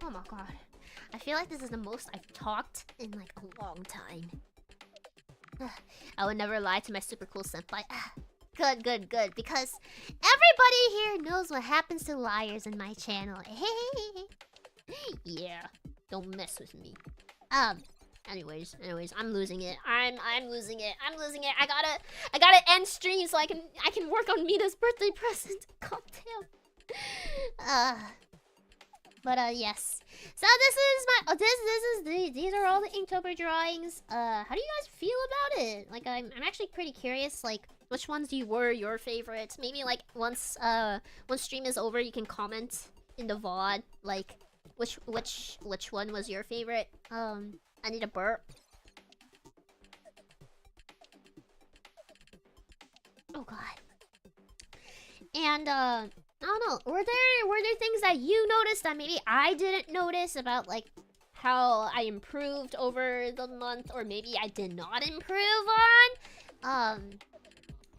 Oh my god. I feel like this is the most I've talked in like a long time. I would never lie to my super cool senpai. Good. Because everybody here knows what happens to liars in my channel. Yeah. Don't mess with me. Anyways, I'm losing it. I'm losing it. I gotta end stream so I can work on Mita's birthday present. God damn. But yes. So this is my these are all the Inktober drawings. How do you guys feel about it? Like I'm actually pretty curious, like which ones were your favorites. Maybe like once stream is over you can comment in the VOD like which one was your favorite. I need a burp. Oh god. And I don't know. Were there things that you noticed that maybe I didn't notice about like how I improved over the month, or maybe I did not improve on?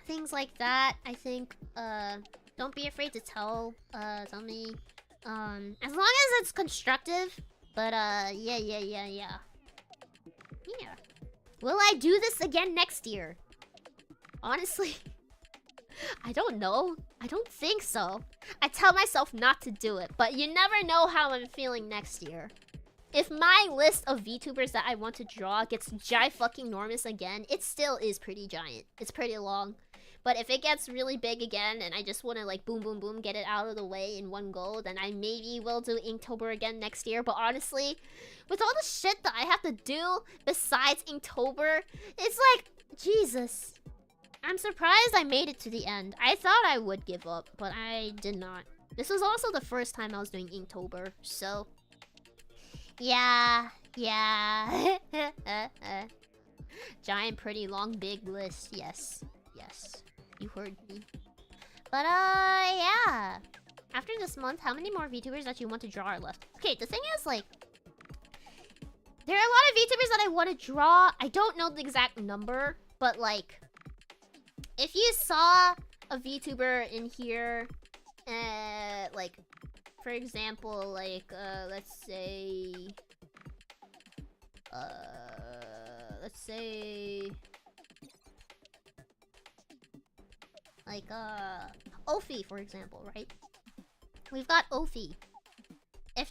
Things like that. I think don't be afraid to tell me. As long as it's constructive. But yeah. Yeah. Will I do this again next year? Honestly, I don't know. I don't think so. I tell myself not to do it, but you never know how I'm feeling next year. If my list of VTubers that I want to draw gets fucking-normous again, it still is pretty giant. It's pretty long. But if it gets really big again and I just want to like boom boom boom get it out of the way in one go, then I maybe will do Inktober again next year. But honestly, with all the shit that I have to do besides Inktober, it's like, Jesus. I'm surprised I made it to the end. I thought I would give up, but I did not. This was also the first time I was doing Inktober, so... Yeah. Giant, pretty long, big list. Yes. You heard me. But, yeah. After this month, how many more VTubers that you want to draw are left? Okay, the thing is, like... There are a lot of VTubers that I want to draw. I don't know the exact number, but, like... If you saw a VTuber in here, like, for example, like, let's say, like, Ophi, for example, right? We've got Ophi. If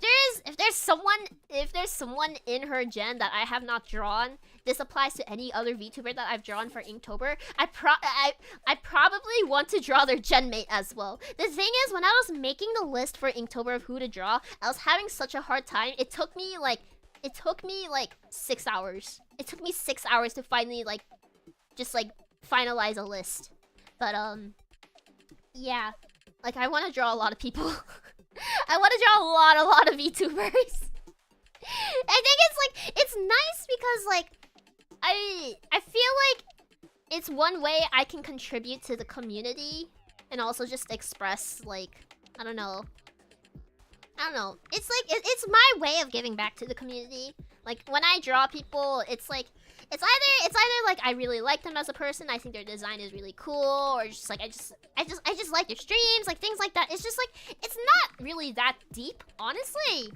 there's someone in her gen that I have not drawn, this applies to any other VTuber that I've drawn for Inktober. I probably want to draw their gen mate as well. The thing is, when I was making the list for Inktober of who to draw, I was having such a hard time. It took me like 6 hours. It took me 6 hours to finally just finalize a list. But yeah, like I want to draw a lot of people. I want to draw a lot of VTubers. I think it's nice because like I feel like it's one way I can contribute to the community and also just express like I don't know. It's like it's my way of giving back to the community. Like when I draw people, it's like it's either like I really like them as a person, I think their design is really cool, or just like I just like their streams, like things like that. It's just like it's not really that deep, honestly.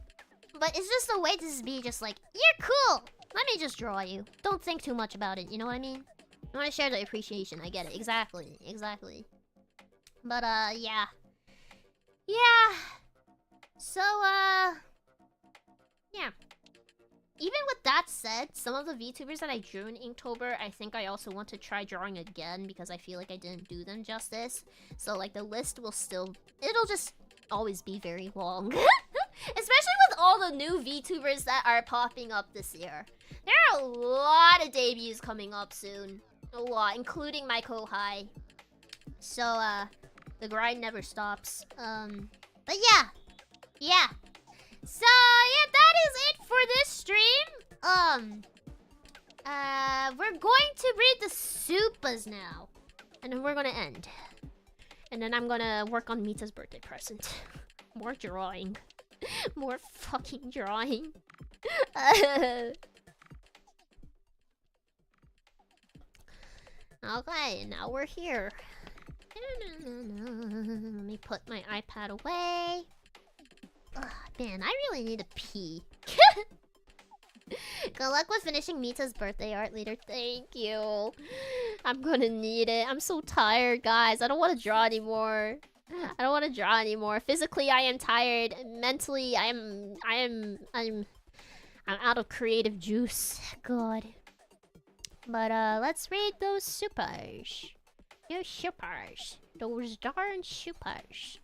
But it's just a way to just be just like, you're cool. Let me just draw you. Don't think too much about it, you know what I mean? I want to share the appreciation, I get it. Exactly. But yeah. Yeah. So yeah. Even with that said, some of the VTubers that I drew in Inktober, I think I also want to try drawing again because I feel like I didn't do them justice. So like the list will still, it'll just always be very long. Especially with all the new VTubers that are popping up this year. There are a lot of debuts coming up soon. A lot, including my Kohai. So the grind never stops. But yeah. So, yeah, that is it for this stream. We're going to read the Supas now. And then we're gonna end. And then I'm gonna work on Mita's birthday present. More drawing. More fucking drawing. Okay, now we're here. Let me put my iPad away. Ugh, man, I really need to pee. Good luck with finishing Mita's birthday art later. Thank you. I'm gonna need it. I'm so tired, guys. I don't want to draw anymore. Physically, I am tired. Mentally, I'm out of creative juice. God. But let's read those supers. Those darn supers.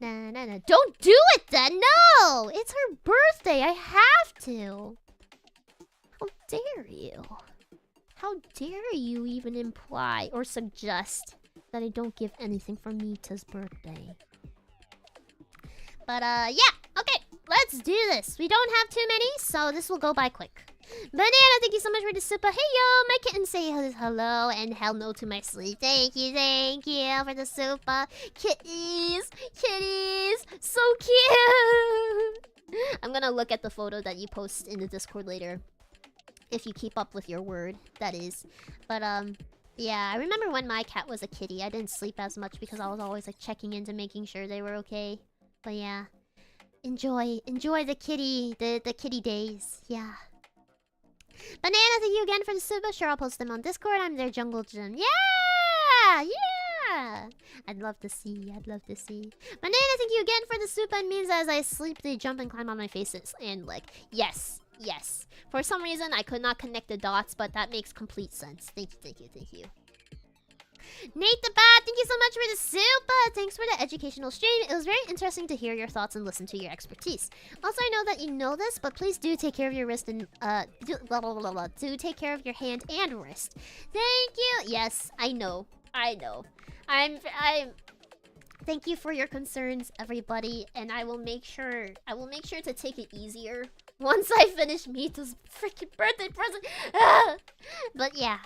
Na, na, na. Don't do it then! No! It's her birthday! I have to! How dare you? How dare you even imply or suggest that I don't give anything for Mita's birthday? But, yeah! Okay, let's do this! We don't have too many, so this will go by quick. Banana, thank you so much for the super. Hey yo, my kitten say hello and hell no to my sleep. Thank you for the super. Kitties, kitties, so cute. I'm gonna look at the photo that you post in the Discord later. If you keep up with your word, that is. But yeah, I remember when my cat was a kitty, I didn't sleep as much because I was always like checking into making sure they were okay. But yeah, enjoy the kitty, the kitty days. Yeah. Banana, thank you again for the super. Sure, I'll post them on Discord. I'm their jungle gym. Yeah! Yeah! I'd love to see. Banana, thank you again for the super. It means as I sleep, they jump and climb on my faces. And like, yes. For some reason, I could not connect the dots, but that makes complete sense. Thank you. Nate the Bat, thank you so much for the super! Thanks for the educational stream. It was very interesting to hear your thoughts and listen to your expertise. Also, I know that you know this, but please do take care of your wrist and, do take care of your hand and wrist. Thank you! Yes, I know. I'm... Thank you for your concerns, everybody, and I will make sure to take it easier once I finish Mita's freaking birthday present. But yeah.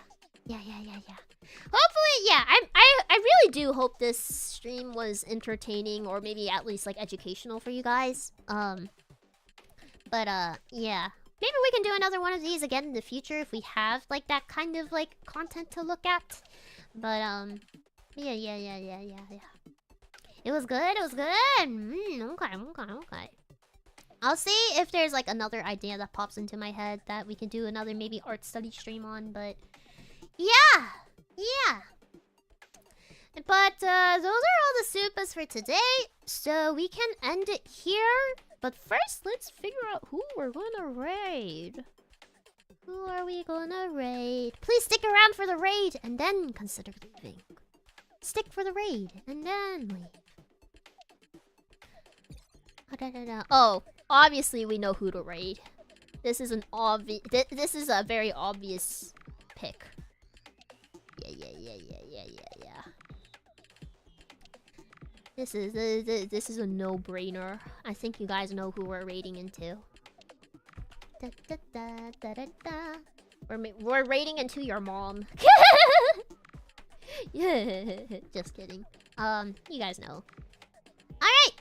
Hopefully, yeah, I really do hope this stream was entertaining or maybe at least like educational for you guys. But yeah. Maybe we can do another one of these again in the future if we have like that kind of like content to look at. But yeah. It was good. Okay. I'll see if there's like another idea that pops into my head that we can do another maybe art study stream on, but yeah. But those are all the supers for today, so we can end it here. But first, let's figure out who we're gonna raid. Who are we gonna raid? Please stick around for the raid and then consider leaving. Stick for the raid and then leave. Oh, obviously we know who to raid. This is this is a very obvious pick. Yeah. This is a no-brainer. I think you guys know who we're raiding into. We're raiding into your mom. Yeah, just kidding. You guys know. Alright!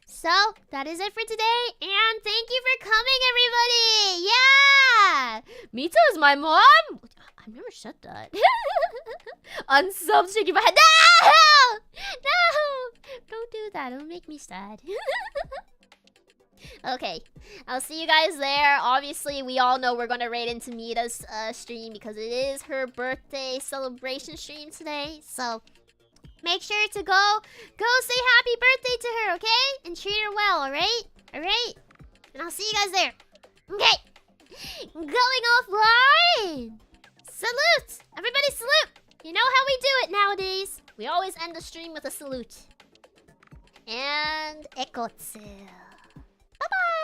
So, that is it for today, and thank you for coming, everybody! Yeah! Mita is my mom? I've never said that. Unsub shaking my head. No! Don't do that. It'll make me sad. Okay. I'll see you guys there. Obviously, we all know we're gonna raid into Mita's stream because it is her birthday celebration stream today. So, make sure to go say happy birthday to her, okay? And treat her well, alright? Alright? And I'll see you guys there. Okay. Going offline. Salute! Everybody salute! You know how we do it nowadays. We always end the stream with a salute. And ekotsu. Bye-bye!